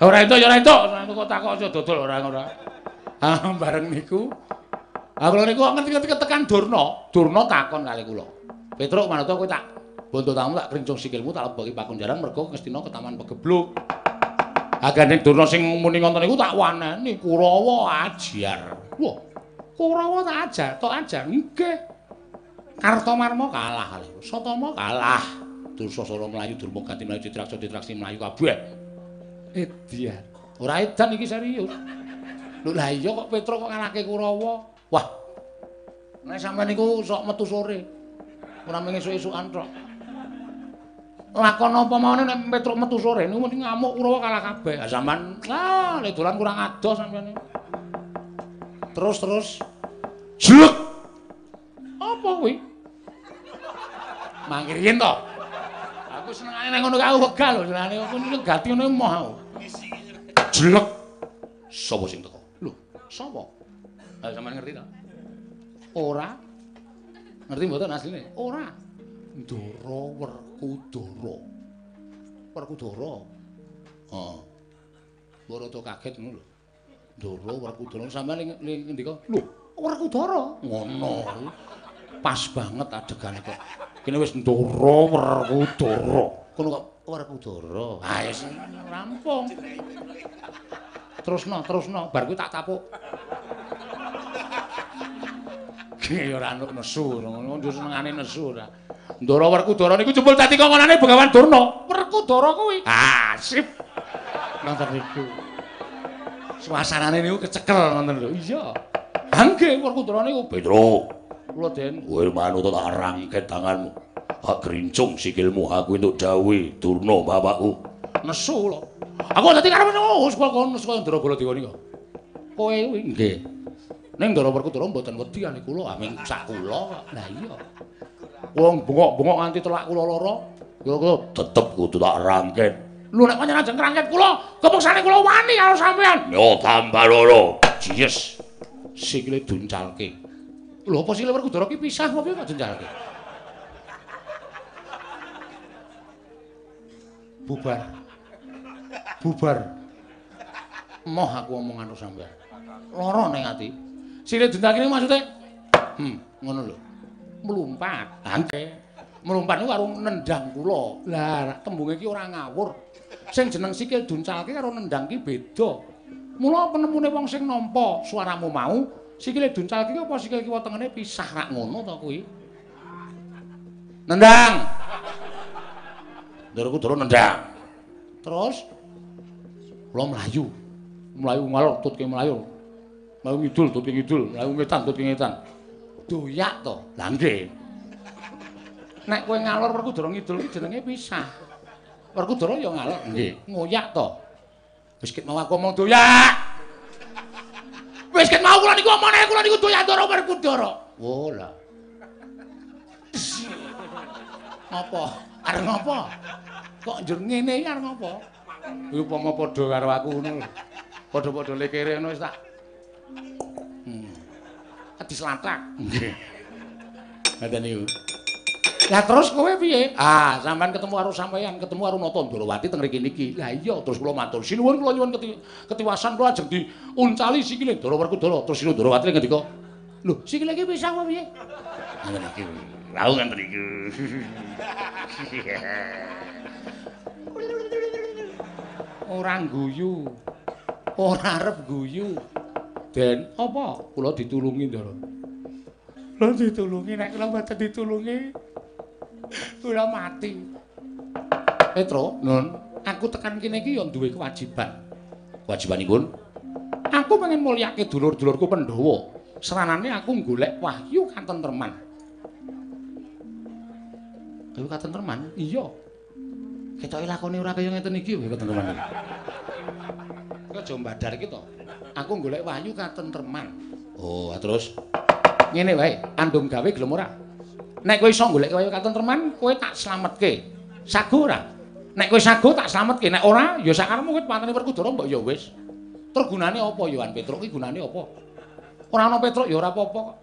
Ora entuk ya ora entuk, kok takok aja dodol ora. Ah bareng niku. Ah kula niku ngerti-ngerti ketekan Durna. Durna takon kali kula. Petruk manut kowe tak bondo tamu tak krincung sikilmu tak leboki pakunjaran mergo Ngastina ke Taman Pegebluk. Agane Durna sing muni ngoten niku tak waneni Kurawa ajar. Wah, Kurawa tak ajar. Nggih. Kartomarma kalah kali. Satama kalah. Dursasana mlayu Durma ganti mlayu Ditraksa mlayu kabeh. Edian. Ora edan iki serius. Lho lah iya kok Petruk kok ngalahke Kurawa. Wah. Nek sampeyan niku sok metu sore. Ora mung esuk-esukan tok. Lakon apa mawon nek Petruk metu sore niku mesti ngamuk Kurawa kalah kabeh. Lah sampean le dolan kurang adoh sampeyan. Terus. Jluk. Apa kuwi? Mangke riyen to. Aku senengane nek ngono kae wegah lho, senengane aku niku gati ngono emoh aku. Jelek. Sapa sing teko? Lho, sapa? Lah sampean ngerti ta? Ora. Ngerti mboten asline? Ora. Ndara Werkudara. Werkudara. Heeh. Mbok rada kaget ngono lho. Ndara Werkudara sampean ning ngendika? Lho, Werkudara. Ngono. Pas banget adegane kok. Kene wis Ndara Werkudara. Kono kok Werkudara. Ha wis rampung. Terusno, bar kuwi tak tapuk. Ki ora nesu, ngono senengane nesu ora. Ndara Werkudara niku jempol dadi kongonane Begawan Durna. Werkudara kuwi. Ah, sip. Nonton niku. Suasanane niku kecekel ngoten lho. Iya. Ha nggih Werkudara niku Petro. Kula Den. Kowe manut tak rangket tanganmu. Hak grincung sikilmu aku entuk dawuh Durna bapakku. Nesu lho. Aku dadi karep wis kon Ndara Baladewa nika. Kowe kuwi nggih. Ning Ndara Werkudara mboten wedi kali kula, aming sak kula kok. Lah iya. Wong bengok-bengok nganti telak kula lara, ya kula tetep kudu tak rangket. Lho nek pancen ajeng ngrangket kula, kepeksane kula wani karo sampean. Yo tambah lara. Jiyes. Sikile duncalke. Lho apa sikile Werkudara ki pisah apa piye kok duncalke? Bubar. Moh aku omong karo sampean. Lara ning ati. Sikile duncalke maksude ngono lho. Mlumpat. Angke. Mlumpat niku karo nendang kula. Lah tembunge iki ora ngawur. Sing jeneng sikil duncalke karo nendang ki beda. Mula penemune wong sing nampa swaramu mau, sikile duncalke apa sikil kiwa tengene pisah rak ngono to kuwi. Nendang. Ndara Kudara nendang. Terus kula mlayu. Mlayu ngalor tutke mlayu. Mlayu ngidul tutke ngidul, mlayu ngetan tutke ngetan. Doyak to. Lah nggih. Nek kowe ngalor Werkudara ngidul iki jenenge pisah. Werkudara ya ngalor nggih, ngoyak to. Wis ket mau aku omong doyak. Wis ket mau kula niku omone kula niku doyak Ndara Werkudara. Oh lah. Apa? Arep ngopo? Kok njur ngene iki arep ngopo? Kuwi upama padha karo aku ngono. Padha-padha lekere ngono wis tak. Adi slatak. Nggih. Ngaten niku. Lah terus kowe piye? Ah, sampean ketemu karo sampean, ketemu karo Nata Ndarawati teng mriki niki. Lah iya, terus kula matur sinuwun kula nyuwun ketiwasan kula ajeng diuncali sikile Ndara Werkudara. Terus Sinu Ndarawati ngendika, "Lho, sikile iki pisah apa piye?" Ngoten iki. Lau ngoten iki. Ora guyu. Ora arep guyu. Den, apa? Kula ditulungi, Ndara. Kula ditulungi, nek kula mboten ditulungi kula mati. Petro, Nun, aku tekan kene iki ya duwe kewajiban. Kewajibanipun? Aku pengen mulyake dulur-dulurku Pandhawa. Seranane aku golek wahyu katentreman. Wahyu katentreman? Iya. Ketoke lakone ora kaya ngeten iki wahyu katentreman. Kok aja mbadar iki to. Aku golek wahyu katentreman. Oh, terus ngene wae, andum gawe gelem ora? Nek kowe iso golek wahyu katentreman, kowe tak slametke. Sago ora? Nek kowe sago tak slametke, nek ora ya sakarepmu kowe pantene Werkudara mbok ya wis. Terus gunane apa Yohan Petruk iki gunane apa? Ora ana Petruk ya ora apa-apa kok.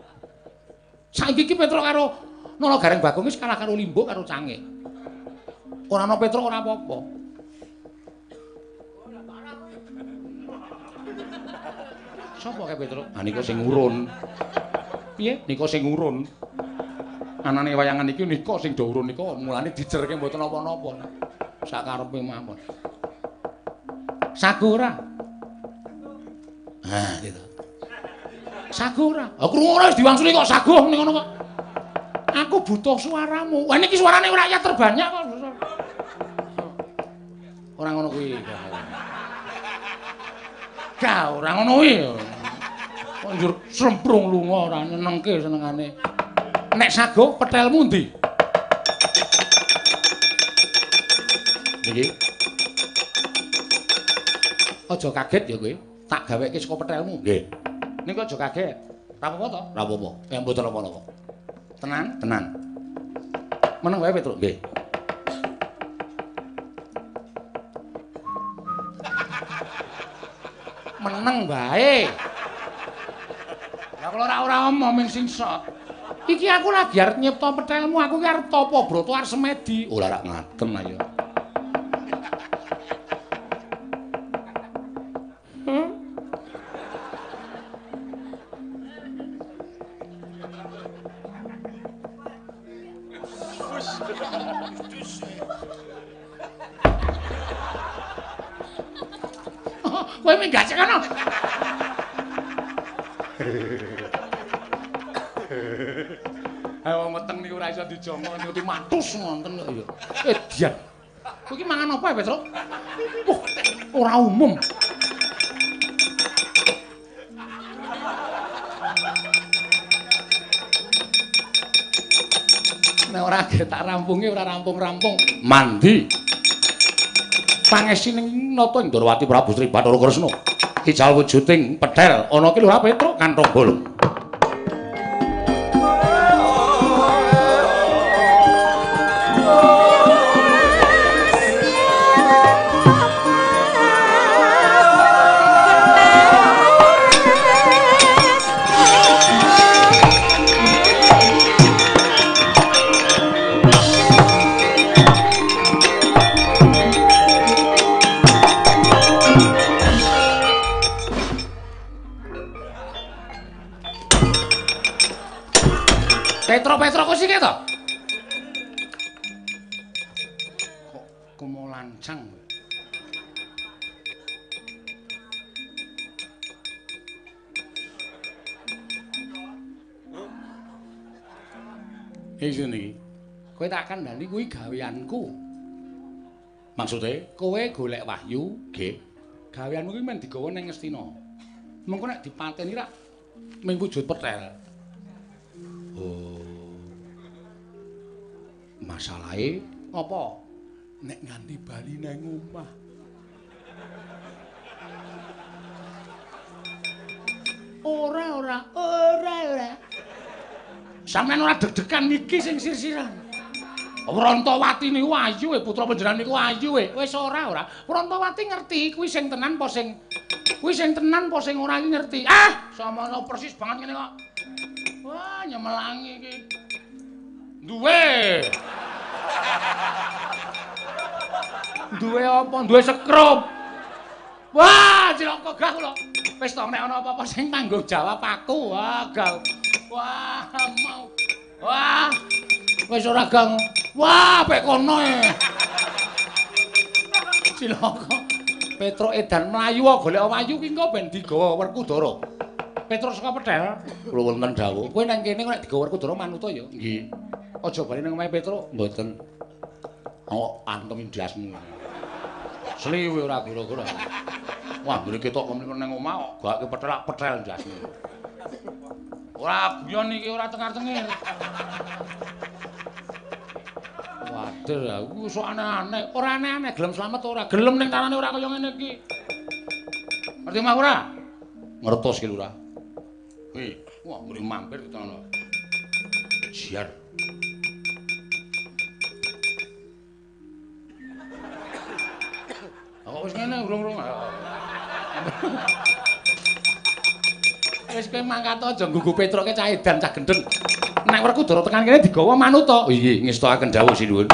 Saiki iki Petruk karo Nala Gareng Bagong wis kalah karo Limbo karo Cange. Ora ana Petruk ora apa-apa. Sopo kae Petruk? Ah nika sing urun. Piye? Nika sing urun. Anane wayangan iki nika sing do urun nika mulane dijerke mboten napa-napa. Sakarepe mawon. Sago ora? Nah, gitu. Sago ora? Ha krungu ora wis diwangsuli kok sago ning ngono kok. Aku butuh suaramu. Wah niki suarane rakyat terbanyak kok. Ora ngono kuwi. Ka ora ngono kuwi. Kok njur semprung lunga ora nyenengke senengane. Nek sago petelmu ndi? Niki. Aja kaget ya kowe. Tak gaweke saka petelmu. Nggih. Niku aja kaget. Ora apa-apa to? Ora apa-apa. Ya mboten apa-apa. Tenan, tenan. Meneng wae Petruk, nggih. meneng bae. Lah kalau ora omong ming sing sok. Iki aku lagi arep nyipta petelmu, aku ki arep topo broto arep semedi. Ora rak ngaten ayo. Kowe minggat kono. Ayo wong weteng niku ora iso dijomo niku matus wonten kok ya. Edian. Kowe iki mangan apa ya, Petro? Ora umum. Nek ora tak rampunge ora rampung-rampung. Mandi. Pangesining nata Ndorowati Prabu Sri Bathara Kresna. Kijal wujuding pedhel ana ki lho Petro kantong bolong. Petro kok sik to? Kok mau lancang. Iki niki. Kowe tak kandhani kuwi gaweanku. Maksude kowe golek wahyu, nggih. Gaweanmu kuwi men digawa ning Ngastina. Mengko nek dipateni rak ming wujud petel. Oh. Masalahe apa? Nek nganti bali nang omah. Ora. Sampeyan ora deg-degan iki sing sir-siran. Wrantawati niku ayu putra panjenengan niku ayu wis ora. Wrantawati ngerti kuwi sing tenan apa sing ora iki ngerti. Ah, samana persis banget ngene kok. Wah, nyemelangi iki. Duwe apa? Duwe sekrup. Wah, cilaka gah kula. Wis to nek ana apa-apa sing tanggung jawab aku. Wah, gal. Wah, mau. Wah. Wis ora gang. Wah, pek kono e. Cilaka. Petro edan mlayu golek wayu ki engko ben digawa Werkudara. Petro saka pedhel. Kula wonten dawuh. Kowe nang kene nek digawa Werkudara manuta ya. Nggih. Aja bali nang omahe Petro. Mboten. Oh, antem ndasmu. Sliwe ora kira-kira. Wah, ngene ketok kok nang omah kok gake petel ndasmu. Ora guyon iki ora tengar-tengir. Waduh, aku sok aneh-aneh. Ora aneh-aneh, gelem slamet ora. Gelem ning tanane ora kaya ngene iki. Ngerti mah ora? Ngertos ki Lurah. Wih, wah ngene mampir kita ngono. Siar. Kok wis ngene urung-urung. Wis kowe mangkat aja nggugu Petroke cah edan cah gendeng. Nek Werkudara tekan kene digawa manut to. Nggih, ngestakaken dawuh sinuwun.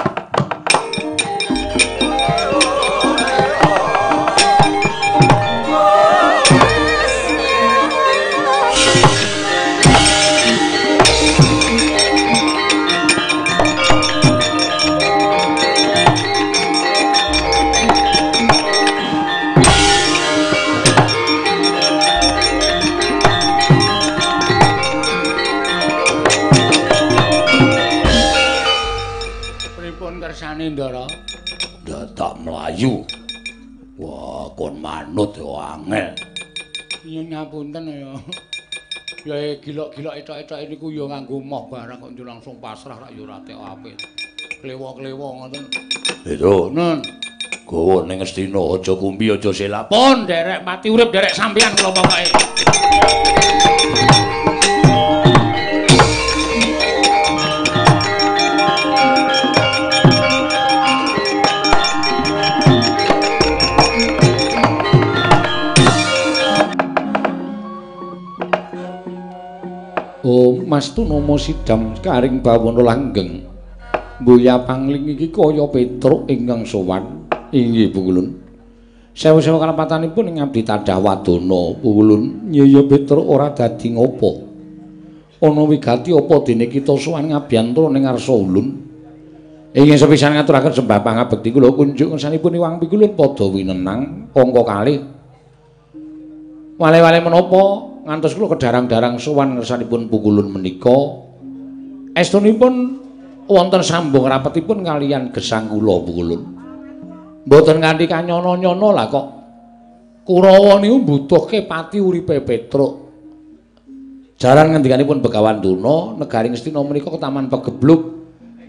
Ndara dadak mlayu. Wah, kon manut ya angel. Nyun ngapunten ya. Ya gilok-gilok etok-etok niku ya nganggo moh barang kok njur langsung pasrah rak ya ora tek apik. Klewo-klewo ngoten. Lho, Nun. Gawa ning Ngastina aja kumbi aja selap. Pun derek mati urip derek sampeyan kula pokoke. Oh, Mastunama sidam karing bawana langgeng. Mbuya pangling iki kaya Petruk ingkang sowan. Inggih, Pukulun. Sewu-sewu kalepatanipun ing abdi tadhah wadana, Pukulun. Nyaya Petruk ora dadi ngopo. Ana wigati apa dene kita sowan ngabiyantara ning ngarsa ulun. Ingin sepisan ngaturaken sembah pangabekti kula kunjuk ngersanipun Iwang Pikulun padha winenang angka kalih. Wale-wale menapa ngantos kula kedarang-darang sowan ngersanipun Pukulun menika estunipun wonten sambung rapetipun kaliyan gesang kula Pukulun. Mboten nganti kanyono-nyono lah kok Kurawa niku mbutuhke pati uripe Petruk. Jaran ngendikanipun Begawan Tuna, negari Ngastina menika ketaman pegebluk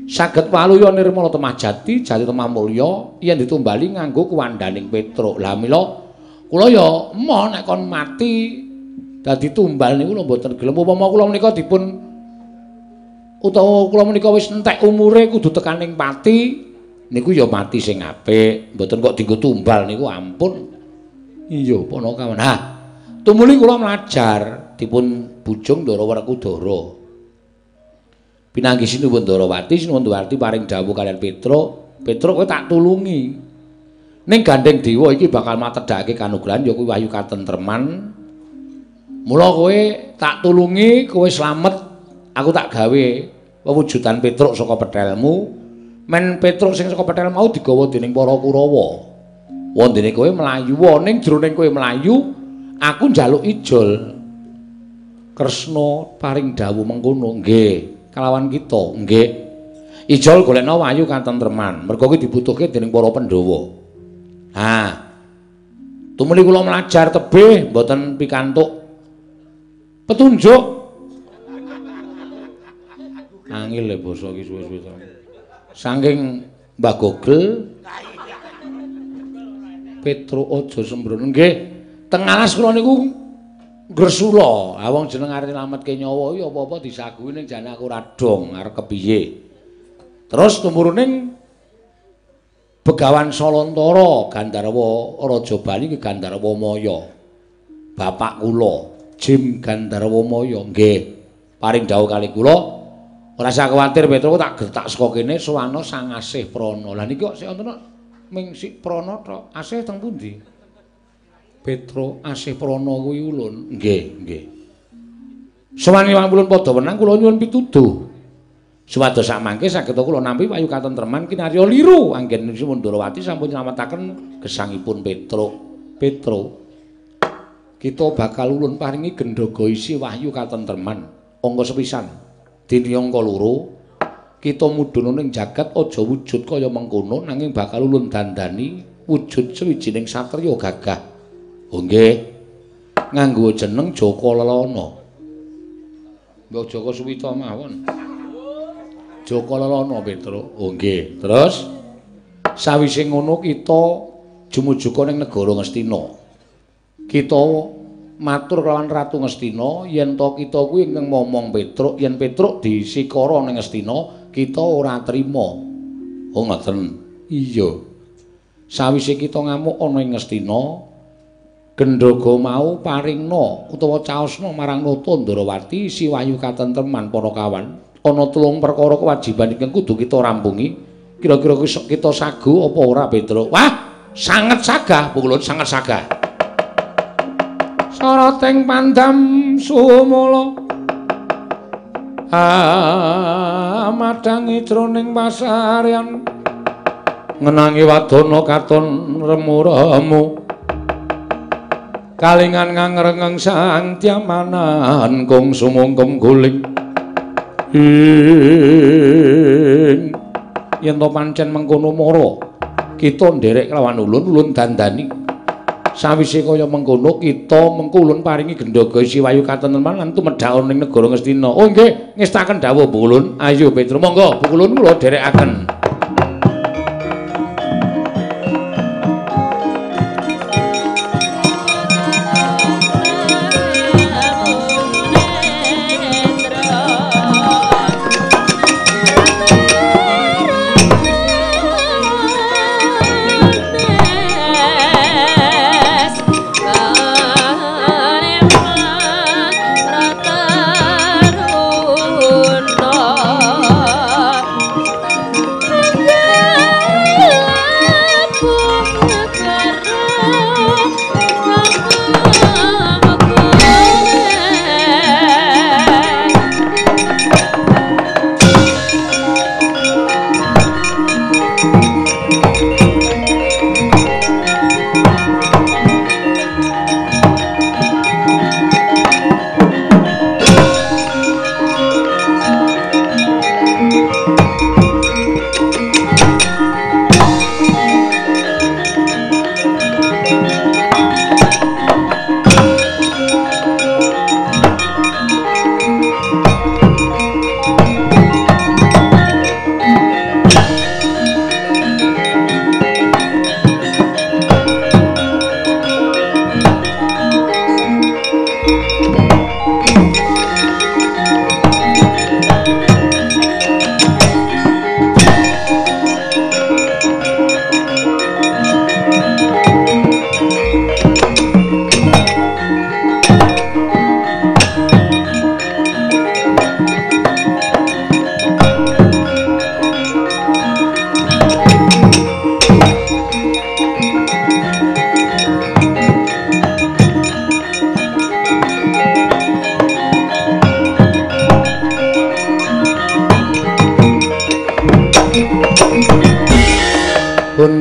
saged waluya nirmala temah jati, jati temah mulya yen ditumbali nganggo kuwandaning Petruk. Lah mila kula ya emoh nek kon mati dadi tumbal niku lho mboten gelem upama kula menika dipun utawa kula menika wis entek umure kudu tekaning pati niku ya mati sing apik, mboten kok dienggo tumbal niku ampun. Iya, Panakawan. Ha, tumuli kula mlajar dipun bujung Ndara Werkudara. Pinanggih sinuwun Ndarawati, sinuwun Ndarawati paring dawuh kaliyan Petruk. Petruk kowe tak tulungi. Ning gandeng dewa iki bakal matedhake kanugrahan ya kuwi wahyu katentreman. Mula kowe tak tulungi, kowe slamet, aku tak gawe wewujudan Petruk saka pethelmu. Men Petruk sing saka pethel mau digawa dening para Kurawa. Wondene kowe mlayu, ning jroning kowe mlayu, aku njaluk ijol. Kresna paring dawuh mengkono, nggih, kalawan kita, nggih. Ijol golekna wahyu katentreman, merga kuwi dibutuhke dening para Pandhawa. Ha. Tumuli kula mlajar tebih mboten pikantuk petunjuk. Angel le basa iki suwe-suwe to. Saking Mbah Gogel Petruk aja sembrono. Nggih, teng alas kula niku gresula. Ha wong jeneng arep nyelametke nyawa ya apa-apa disaguhi ning jane aku ora dong arep kepiye. Terus tumuruning Begawan Salantara Gandharwa Raja Bali ki Gandharwa Maya. Bapak kula, Jim Gandharwa Maya. Nggih, paring dawuh kalih kula, ora usah kuwatir Petruk tak gertak saka kene sowana Sang Asih Prana. Lah niki kok sik wonten ming sik prana tok. Asih teng pundi? Petruk Asih Prana kuwi ulun. Nggih, nggih. Sowan Iwang Pulun padha wenang kula nyuwun pituduh. Supados samangke saged kula nampi payu katentreman kinarya liru anggen Sinuwun Ndarawati sampun nylametaken gesangipun Petruk. Petruk, kita bakal ulun paringi gendhaga isi wahyu katentreman. Angka sepisan, dini angka 2. Kita mudhun ning jagat aja wujud kaya mengkono nanging bakal ulun dandani wujud sawijining satriya gagah. Oh nggih. Nganggo jeneng Jaka Lelana. Mbok Jaka Suwita mawon. Jaka Lelana Petruk. Oh nggih. Terus sawise ngono kita jumujuga ning negara Ngastina. Kita matur kelawan Ratu Ngastina yen to kita kuwi ingkang momong Petruk, yen Petruk disikara ning Ngastina kita ora trima. Oh ngoten. Iya. Sawise kita ngamuk ana ing Ngastina, gendhaga mau paringna utawa caosna marang Nata Ndarawati isi wahyu katentreman para kawan. Ana 3 perkara kewajiban ingkang kudu kita rampungi. Kira-kira kita sagu apa ora Petruk? Wah, sanget sagah, Pukulun, sanget sagah. Sarating pandam sumala madangi jroning pasaryan ngenangi wadana katon remuremu kalingan ngangrengeng sang tiamanan kung sumungkem guling yen to pancen mengkono mara kita nderek kelawan ulun dandani sawise kaya mengkono kita mengko ulun paringi gendhaga isi wahyu katentreman lan tumedhak ning negara Ngastina. Oh nggih, ngestaken dawuh Bu Kulun. Ayo Petruk, monggo Bu Kulun kula dherekaken. Rata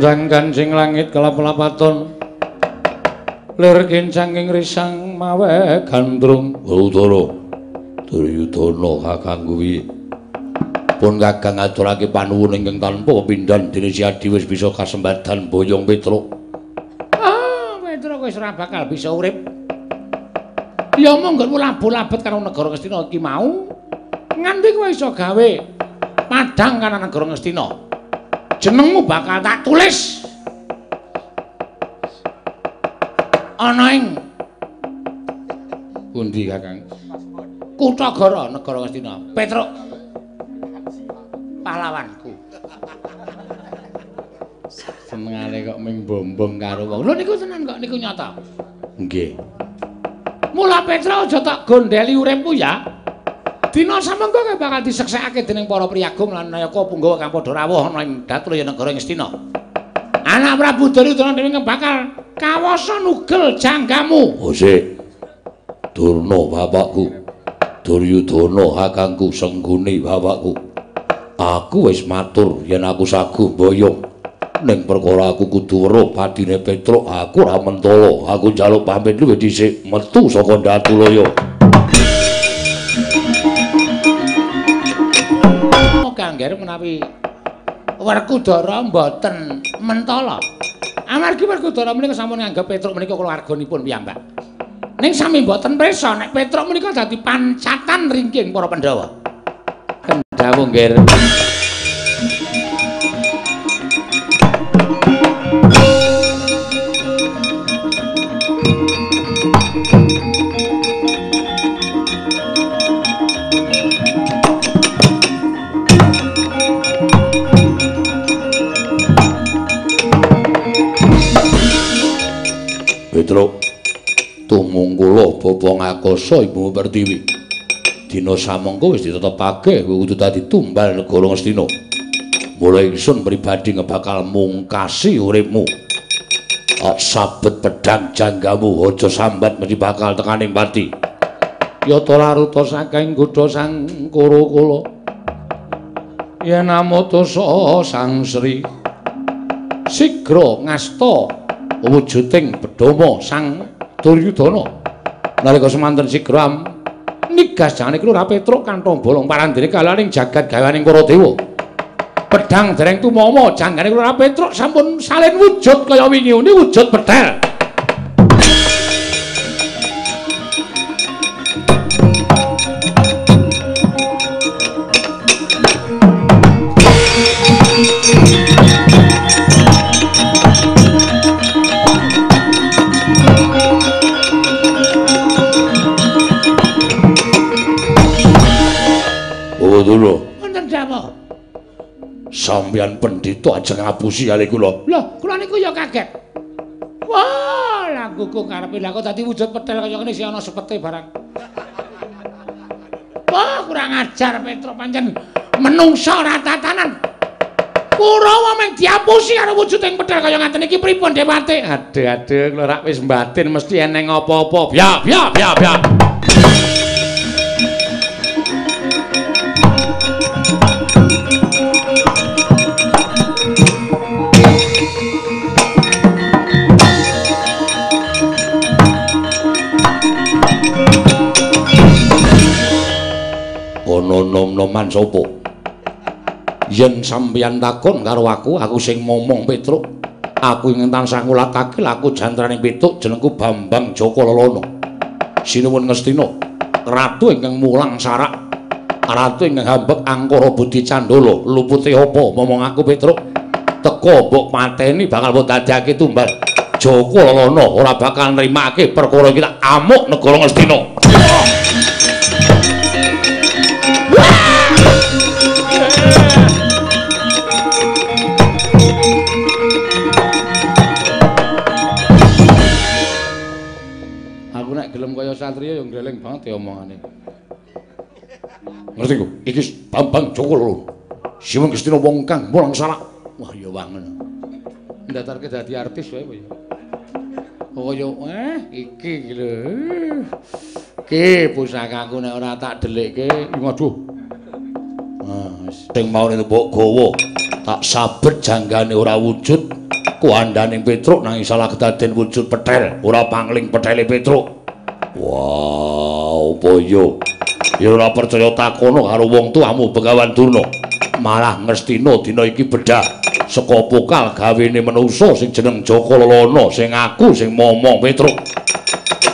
Kendang kancing langit kelap-lapaton lir kincang ing risang mawe gandrung Udara Duryudana kakangku piye pun kakang aturake panuwun ingkang tanpa pindhan dene Siadi wis bisa kasembadan boyong Petruk. Petruk wis ora bakal bisa urip. Ya monggo labet karo negara Ngastina iki mau. Nganti kowe iso gawe padhang karo negara Ngastina. Jenengmu bakal tak tulis ana ing pundi kakang? Kutagara negara Ngastina. Petruk pahlawanku. Senengane kok ming bombong karo wong. Lho niku tenan kok niku nyata. Nggih. Mula Petruk aja tak gondeli uripmu ya. Dina samengko kowe bakal diseksekake dening para priyagung lan Nayaka Punggawa kang padha rawuh ana ing Datulya negara Ngastina. Anak Prabu Duryudana dhewe bakal kawasa nugel janggamu. Oh sik. Durna bapakku. Duryudana kakangku senggune bapakku. Aku wis matur yen aku saguh boyong ning perkara aku kudu weruh padine Petruk. Aku ora mentolo. Aku njaluk pamit luwih dhisik metu saka Datulaya. Kangger menawi Werkudara mboten mentala. Amargi Werkudara menika sampun nganggep Petruk menika keluarganipun piyambak. Ning sami mboten prisa nek Petruk menika dadi pancatan ringking para Pandhawa. Kendhawu nggih. Petruk tumung kula Bapa Ngakasa Ibu Pertiwi dina samengko wis ditetepake kowe kudu dadi tumbal negara Ngastina. Mula ingsun pribadi ngebakal mungkasi uripmu. Sabet pedhang janggamu aja sambat mesti bakal tekaning pati. Yata laruta saking kutha sang Kurakula. Yen amotasa Sang Sri sigra ngasta wujuding bedama Sang Duryudana nalika semanten sigram nigas jangane Kelurahan Petruk kantong bolong parandene kalaning jagat gawaning para dewa. Pedhang dereng tumama janggane Kelurahan Petruk sampun salin wujud kaya wingi wujud bedhel. Dulu. Wonten dawuh. Sampeyan pendhita ajeng ngapusi kali kula. Lah, kula niku ya kaget. Wah, laguku karepe lha kok dadi wujud petel kaya ngene si ana sepete barang. Wah, kurang ajar Petruk pancen menungsa ora tatanan. Kurawa mung diapusi karo wujuding petel kaya ngaten iki pripun Dewate? Aduh, kula rak wis batin mesti eneng apa-apa. Biak. Nom-noman sapa? Yen sampeyan takon karo aku sing momong Petruk. Aku ingin tansah ngulakake laku jantraning Petruk jenengku Bambang Jaka Lelana. Sinuwun Ngastina, ratu ingkang mulang sarak, ratu ingkang hambek angkara budi candala. Lupute apa momong aku Petruk? Teka mbok mateni bakal mbok dadekake tumbal. Jaka Lelana ora bakal nrimake perkara iki tak amuk negara Ngastina. Gelem kaya satriya ya ngleleng banget ya omongane. Ngerti ku? Iki Bambang Jaka Lelana. Siwung Ngastina wong kang mulang sarak. Wah ya wangen. Ndatarke dadi artis wae apa ya? Kaya iki lho. Ki pusakaku nek ora tak delikke, waduh. Sing mau mbok gawa tak sabet janggane ora wujud aku andaning Petruk nanging salah kedaden wujud petel, ora pangling petele Petruk. Wow, apa yo? Ya ora percaya takono karo wong tuamu Begawan Durna. Malah Ngastina dina iki bedah saka pokal gawene manungsa sing jeneng Jaka Lelana sing aku sing momong Petruk.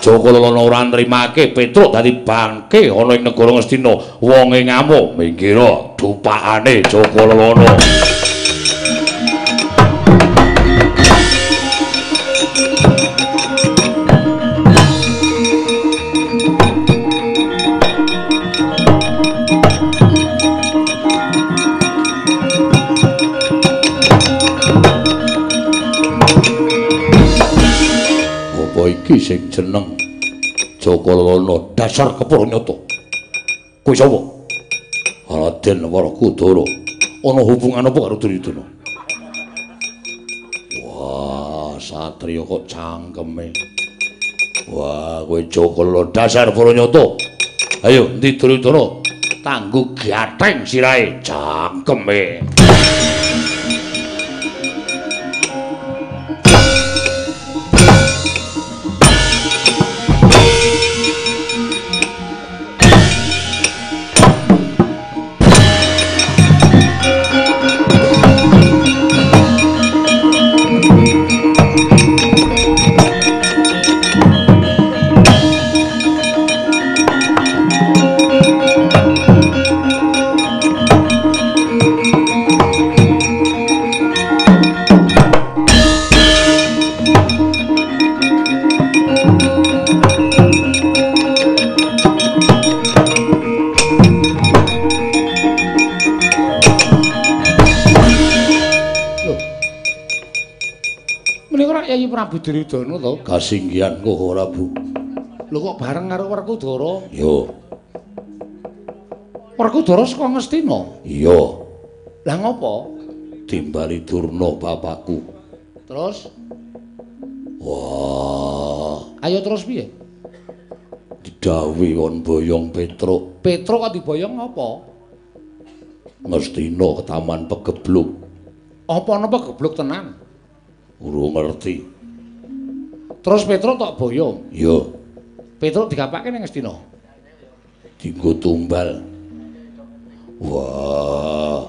Jaka Lelana ora nrimake Petruk dadi bangke ana ing negara Ngastina. Wonge ngamuk minggira dupakane Jaka Lelana. Iki sing jeneng Jaka Lelana dasar Kepranyata. Kowe sapa? Raden Werkudara. Ana hubungan apa karo Duryudana? Wah, satriya kok cangkeme. Wah, kowe Jaka Lelana dasar Kepranyata. Ayo, endi Duryudana? Tangguh gatheng sirahe cangkeme. Prabu Duryudana to? Kasinggihan kok ora, Bu. Lho kok bareng karo Werkudara? Yo. Werkudara saka Ngastina? Iya. Lah ngopo? Timbali Durna bapakku. Terus? Wah. Ayo terus piye? Didhawuhi kon boyong Petruk. Petruk kok diboyong ngopo? Ngastina ketaman pegebluk. Apa ana pegebluk tenan? Urung ngerti. Terus Petruk tok boyong? Iya. Petruk digapake ning Ngastina? Dienggo tumbal. Wah.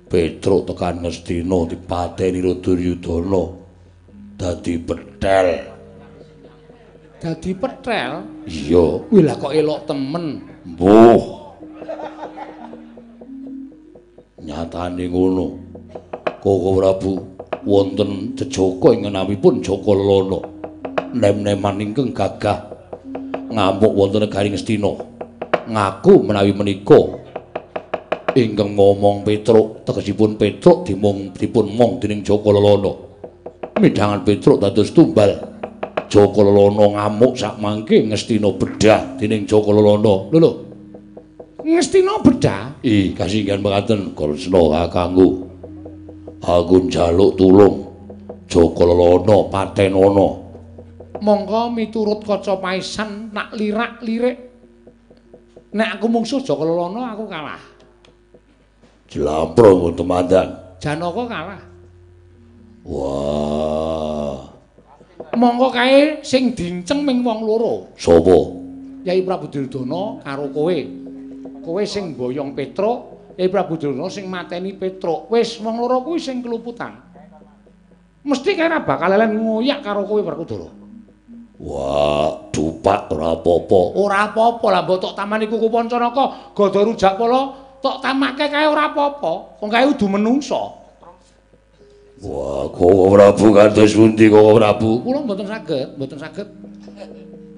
Petruk tekan Ngastina dipateni Duryudana dadi petel. Dadi petel? Iya. Wih lah kok elok temen. Mbuh. Nyatane ngono. Koko Prabu wonten jejaka ing ngenamipun Jaka Lelana. Nem-neman ingkang gagah ngamuk wonten negari Ngastina. Ngaku menawi menika ingkang ngomong Petruk tegesipun Petruk dipun mong dening Jaka Lelana. Midhangan Petruk dados tumbal. Jaka Lelana ngamuk sak mangke Ngastina bedah dening Jaka Lelana. Lho. Ngastina bedah? Ih, kasinggihan mekaten Kresna kakangku. Aku njaluk tulung Jaka Lelana patenana. Monggo miturut kaca paisan nak lirak-lirik. Nek aku mungsuh Jaka Lelana aku kalah. Jlamprong temandan. Janaka kalah. Wah. Monggo kae sing dinceng ming wong loro. Sapa? Yai Prabu Duryudana karo kowe. Kowe sing boyong Petruk. Yai Prabu Duryudana sing mateni Petruk. Wis wong loro kuwi sing keluputan. Mesti kaya bakal lelen ngoyak karo kowe Werkudara. Wah, dupak ora apa-apa. Ora apa-apa lah mbok tok taman iku Pancanaka, Gada Rujak Pala, tok tamake kae ora apa-apa. Wong kae udu menungsa. Wah, Koko Prabu kados pundi Koko Prabu? Kula mboten saged.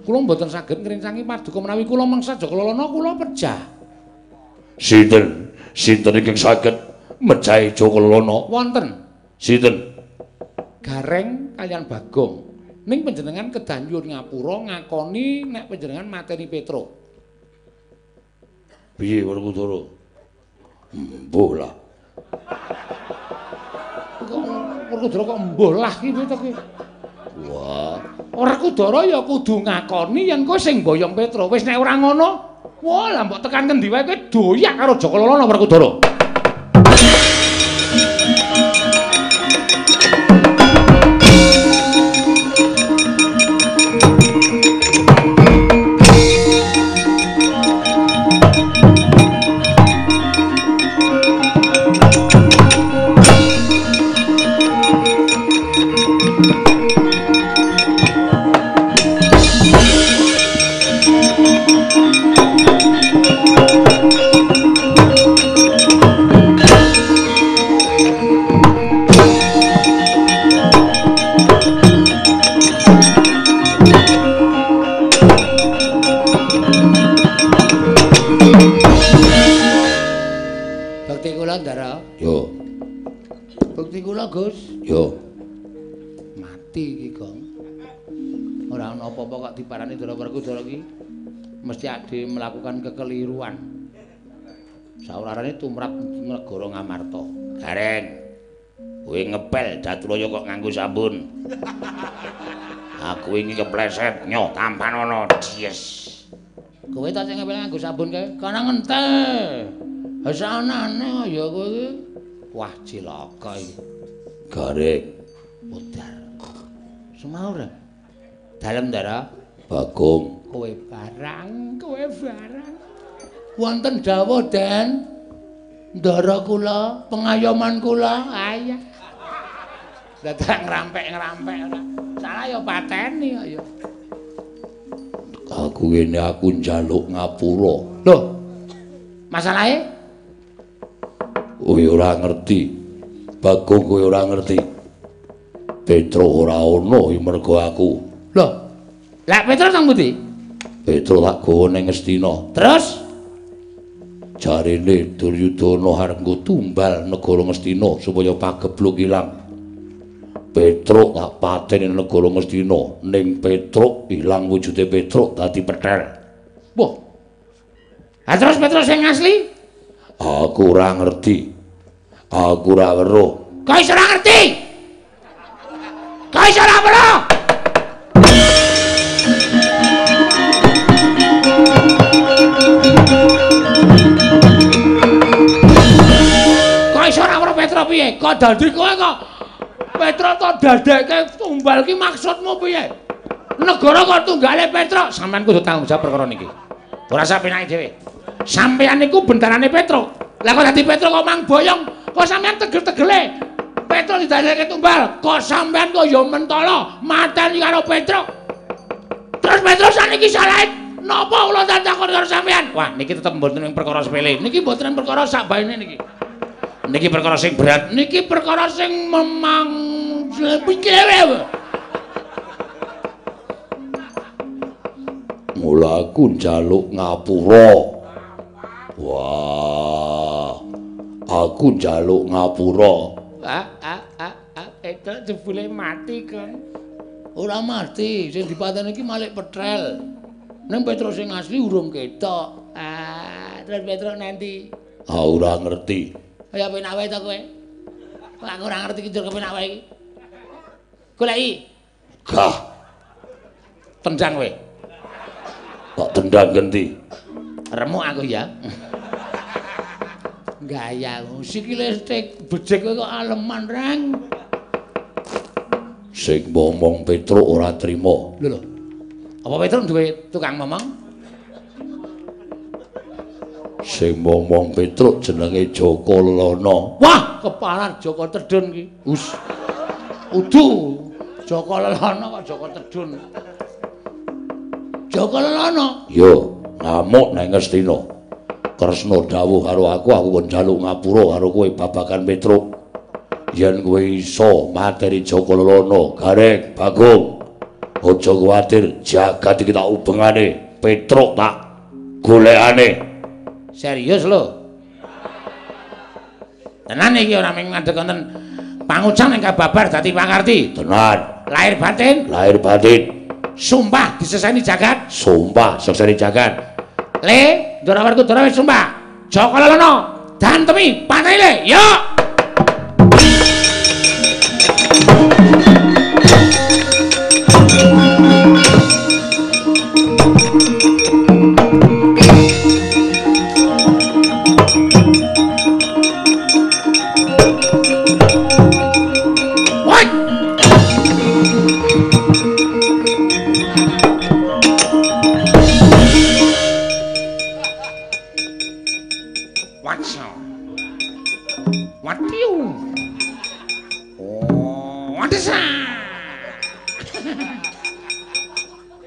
Kula mboten saged ngrencangi paduka menawi kula mangsa Jaka Lelana kula pejah. Sinten ingkang saged mejahi Jaka Lelana? Wonten. Sinten? Gareng kaliyan Bagong. Ning panjenengan kedah nyuwun ngapura ngakoni nek panjenengan mateni Petruk. Piye Werkudara? Mbuh lah. Werkudara kok mbuh lah ki piye to ki? Wah, Werkudara ya kudu ngakoni yen kowe sing boyong Petruk. Wis nek ora ngono, wah lah mbok tekan ngendi wae kowe doyak karo Jaka Lelana Werkudara. Ora ana apa-apa kok diparani Dara Werkudara iki. Mesti ade melakukan kekeliruan. Saurarane tumrap negara Ngamarta. Gareng. Kowe ngepel Jatiloyo kok nganggo sabun. Aku iki kepleset nyoh tampan ana. Yes. Kowe ta sing ngepel nganggo sabun kae? Kana ngentek. Hasanane ya kowe iki. Wah cilaka iki. Gareng. Udar. Semaur. Dalem Ndara. Bagong. Kowe barang. Wonten dawuh Den. Ndara kula, pengayoman kula. Ayah. Dadak ngrampek-ngrampek ora. Salah ya pateni kok ya. Aku ngene aku njaluk ngapura. Lho. Masalahe? Kowe ora ngerti. Bagong kowe ora ngerti. Petro ora ana mergo aku. Lho. Lah Petro nang pundi? Petro tak gawa ning Ngastina. Terus jarene Duryudana arep nggo tumbal negara Ngastina supaya pagebluk ilang. Petruk tak pateni negara Ngastina, ning Petruk ilang wujude Petruk dadi pethel. Wah. Lah terus Petruk sing asli? Aku ora ngerti. Aku ora weruh. Kok iso ora ngerti? Kok iso ora weruh? Kok iso ora weruh Petruk piye? Kok dadi kowe kok Petruk to dadekke tumbal ki maksudmu piye? Negara kok tunggale Petruk, sampean kudu tanggung jawab perkara niki. Ora usah penake dhewe. Sampean niku bendarane Petruk. Lah kok dadi Petruk kok mang boyong, kok sampean tegel-tegele. Petruk didadekke tumbal, kok sampean kok ya mentala mateni karo Petruk. Terus Petruk saniki salah napa kula takon karo sampean? Wah, niki tetep mboten perkara sepele. Niki mboten perkara sak baene niki. Niki perkara sing berat, niki perkara sing memang pikire. Mula aku njaluk ngapura. Wah. Aku njaluk ngapura. Itu jebule mati kan. Ora mati, sing dipateni iki Malik Petrel. Ning Petruk sing asli urung ketok. Terus Petruk nanti. Ora ngerti. Kaya penak wae to kowe. Kok aku ora ngerti ki njur kepenak wae iki. Goleki. Gah. Tendang kowe. Kok tendang genti? Remuk aku ya. Gaya sikile stik becik kowe kok aleman rang. Sing momong Petruk ora trima. Lho lho. Apa Petruk duwe tukang momong? Sing momong Petruk jenenge Jaka Lelana. Wah, kepalan Jaka Tedhun ki. Udu. Jaka Lelana kok Jaka Tedhun. Jaka Lelana? Yo, ngamuk nang Ngastina. Kresna dawuh karo aku kon njaluk ngapura karo kowe babagan Petruk. Yen kowe iso materi Jaka Lelana, Gareng, Bagong. Aja kuwatir, jagat iki tak ubengane. Petruk tak golekane. Serius lho. Tenan iki ora mung ngadeg wonten pangucang ning kababar dadi pangarti. Tenan. Lahir batin? Lahir batin. Sumpah diseseni jagat? Sumpah diseseni jagat. Le, Ndara Werkudara wis sumpah. Jaka Lelana, dantemi pateni le. Yo.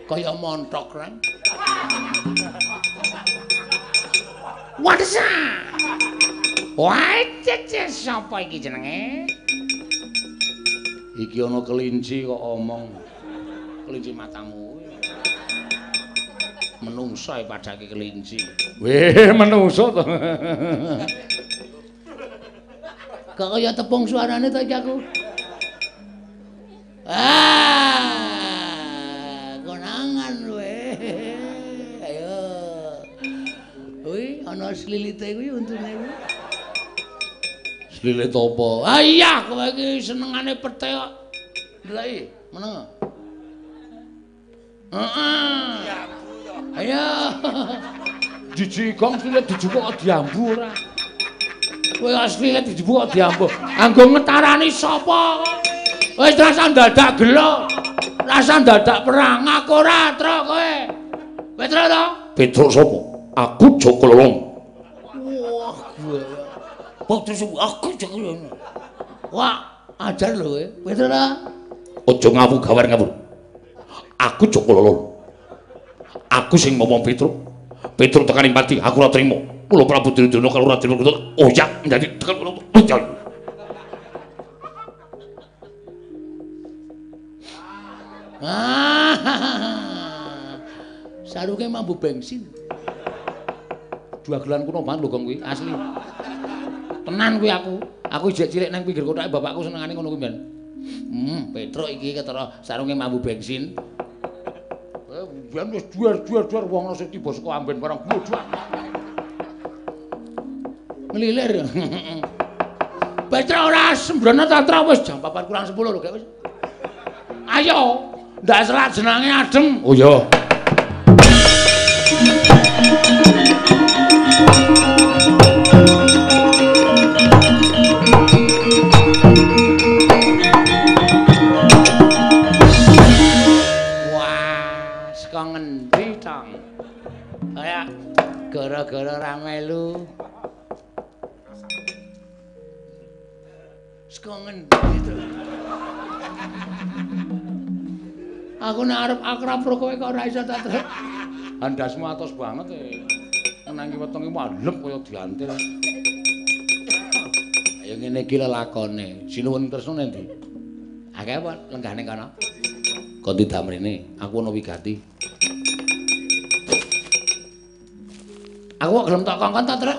Kaya montok kan. Wadesa. Wah, cece sapa iki jenenge? Iki ana kelinci kok omong. Kelinci matamu. Menungso e padake kelinci. Weh, menungso to. Kok kaya tepung suarane to iki aku. slilite kuwi untune kuwi. Slilit apa? Ah iya, kowe iki senengane pete kok. Ndelaki, meneng. Heeh. Ayo. Dijigong slilit dijupuk kok diambu ora. Kowe slilit dijupuk kok diambu. Anggo ngetarani sapa kok? Wis rasa dadak gelo. Rasa dadak perang aku ora tro kowe. Petro to? Petruk sapa? Aku Joko Lolong. Wah, gue. Putus aku Joko Lolong. Wah, ajar lho kowe. Petro to? Aja ngawur-ngawur. Aku Joko Lolong. Aku sing ngomong Petruk. Petruk tekani mati, aku ora trimo. Kula Prabu Duryudana kalau ora trimo oyak dadi tekan oyak. Saruke mambu bensin. Dua gelan kuno banget lho Gong kuwi, asli. Tenan kuwi aku. Aku jek cilik nang pinggir kothake bapakku senengane ngono kuwi mben. Petruk iki ketara sarunge mambu bensin. Biyen wis duar wong sing tiba saka amben barang bodho. Ngelilir. Petruk ora sembrono ta tra wis jam 4 kurang 10 lho gak wis. Ayo, ndak serat jenenge adem. Oh iya. Wah, saka ngendi tong? Kaya gara-gara ra melu. Saka ngendi to? Aku nek arep akrab karo kowe kok ora iso ta, Truk. Andasmu atos banget e. Nang iki wetenge malem kaya diantil. Ayo ngene iki lelakone. Sinuwun tresno endi? Akeh apa lenggahne kono? Kon didamrene, aku ana wigati. Aku kok gelem tak kongkon ta, Truk?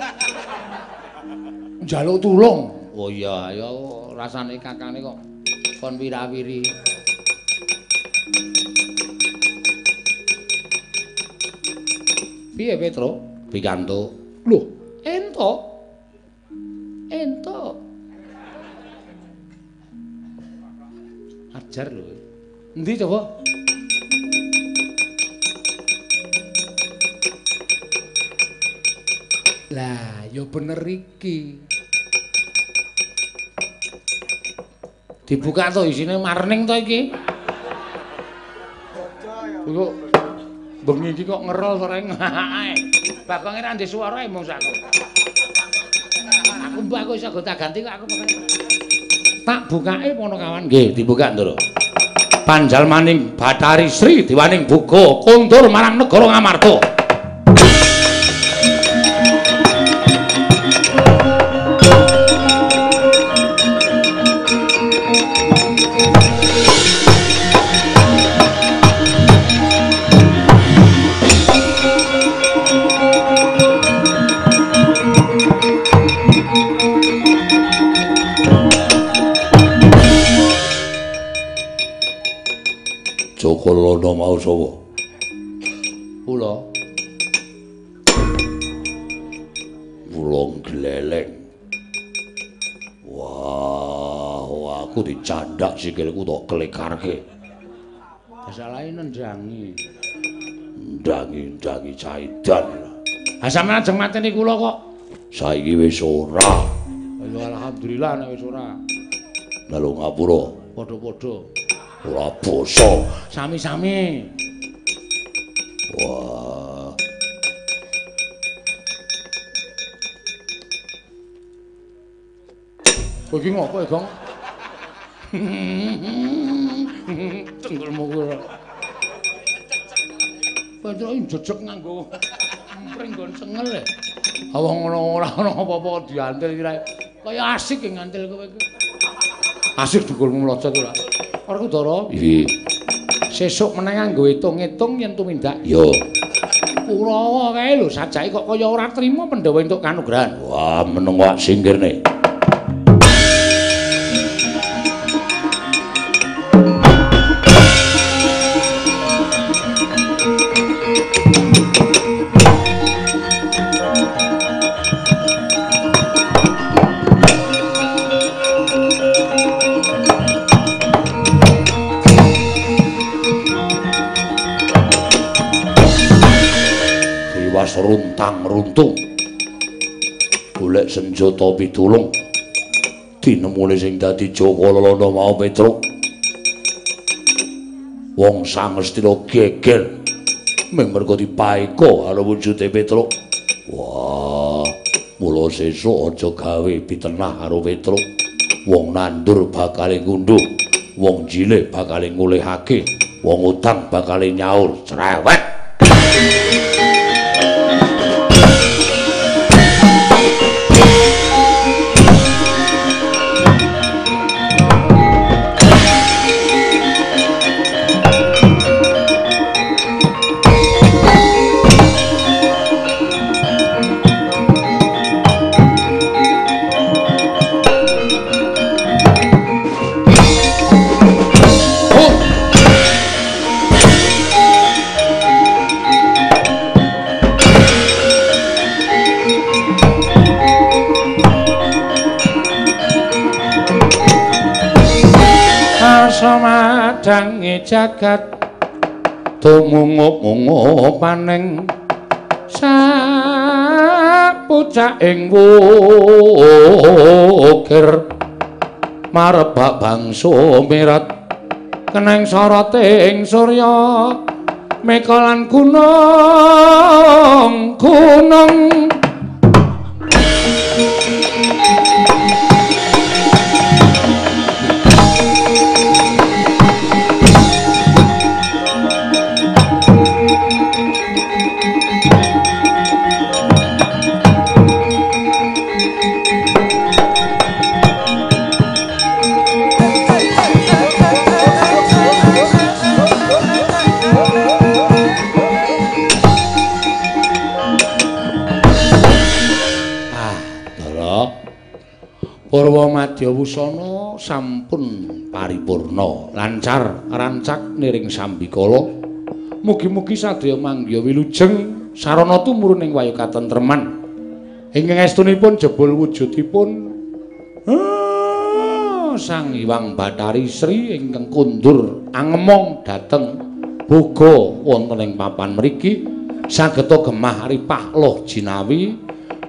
Njaluk tulung. Oh iya, ya rasane kakane kok kon wirawiri. Piye Petro? Pikantuk. Lho, entuk. Entuk. Ajar lho. Endi coba? Lah, ya bener iki. Dibuka to isine marning to iki. Kok bengi iki kok ngerol to reng. Bakonge ra ndek swara emong sakku. Aku mbak kok iso gonta ganti kok aku pokoke. Tak bukake pono kawan. Nggih, dibuka Ndoro. Panjalmaning Bathari Sri Dewaning Buga kondur marang negara Ngamarta. Joko Lono mau sapa? Kula. Wulung gleleng. Wah, aku dicandak sikilku tok klekarke. Masalahe nendangi. Ndangi caidan. Ah sampeyan ajeng mateni kula kok. Saiki wis ora. Ya alhamdulillah nek wis ora. Lalu ngapura? Padha-padha. Ora basa. Sami-sami. Wah. Kok iki ngopo, Gong? Tenggulmu kuwi. Petro jejeg nganggo pringgon sengel e. Awang ora ana apa-apa diantil iki kaya asik ngantil kowe iki. Asik dugulmu mlocot ora. Ora Kudara. Iki. Sesuk meneh nganggo itung-itung yen tumindak. Yo. Kurawa kae lho sajake kok kaya ora trima Pandhawa entuk kanugrahan. Wah, meneng wak singkirne. tiwas runtang runtung golek senjata pitulung dinemune sing dadi Jaka Lelana mau Petruk wong Sangestina geger mung merga dipaeka karo wujude Petruk. Wah, mula sesuk aja gawe pitenah karo Petruk. Wong nandur bakal ngunduh, wong cilik bakal ngolehake, wong utang bakal nyaur cerewet. Samadhange jagat tumungup-ungup paning sapucaking wukir marebak bangsa mirat keneng soroting surya mekalan gunung-gunung Purwa Madya Wusana sampun paripurna lancar rancak niring sambikala mugi-mugi sadaya manggya wilujeng sarana tumurun ing wayu katentreman ingkang estunipun jebul wujudipun Sang Hyang Bathari Sri ingkang kundur angemong dhateng boga wonten ing papan mriki sageta gemah ripah loh jinawi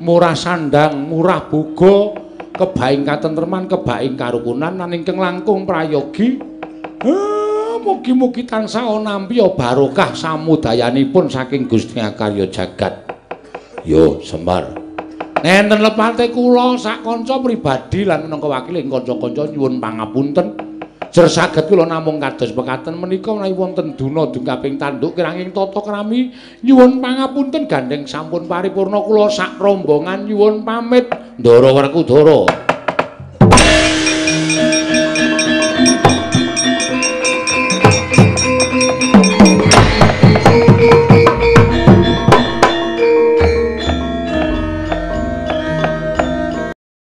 murah sandang murah boga kebaing katentreman kebaing karukunan lan ingkang langkung prayogi mugi-mugi tansah nampi barokah samudayanipun saking Gusti Akarya jagat. Yo Semar nenten lepate kula sak kanca pribadi lan minangka wakiling kanca-kanca nyuwun pangapunten jer saged kula namung kados mekaten menika menawi wonten duna dungkaping tanduk kiranging tata krami nyuwun pangapunten gandeng sampun paripurna kula sak rombongan nyuwun pamit Ndara Werkudara.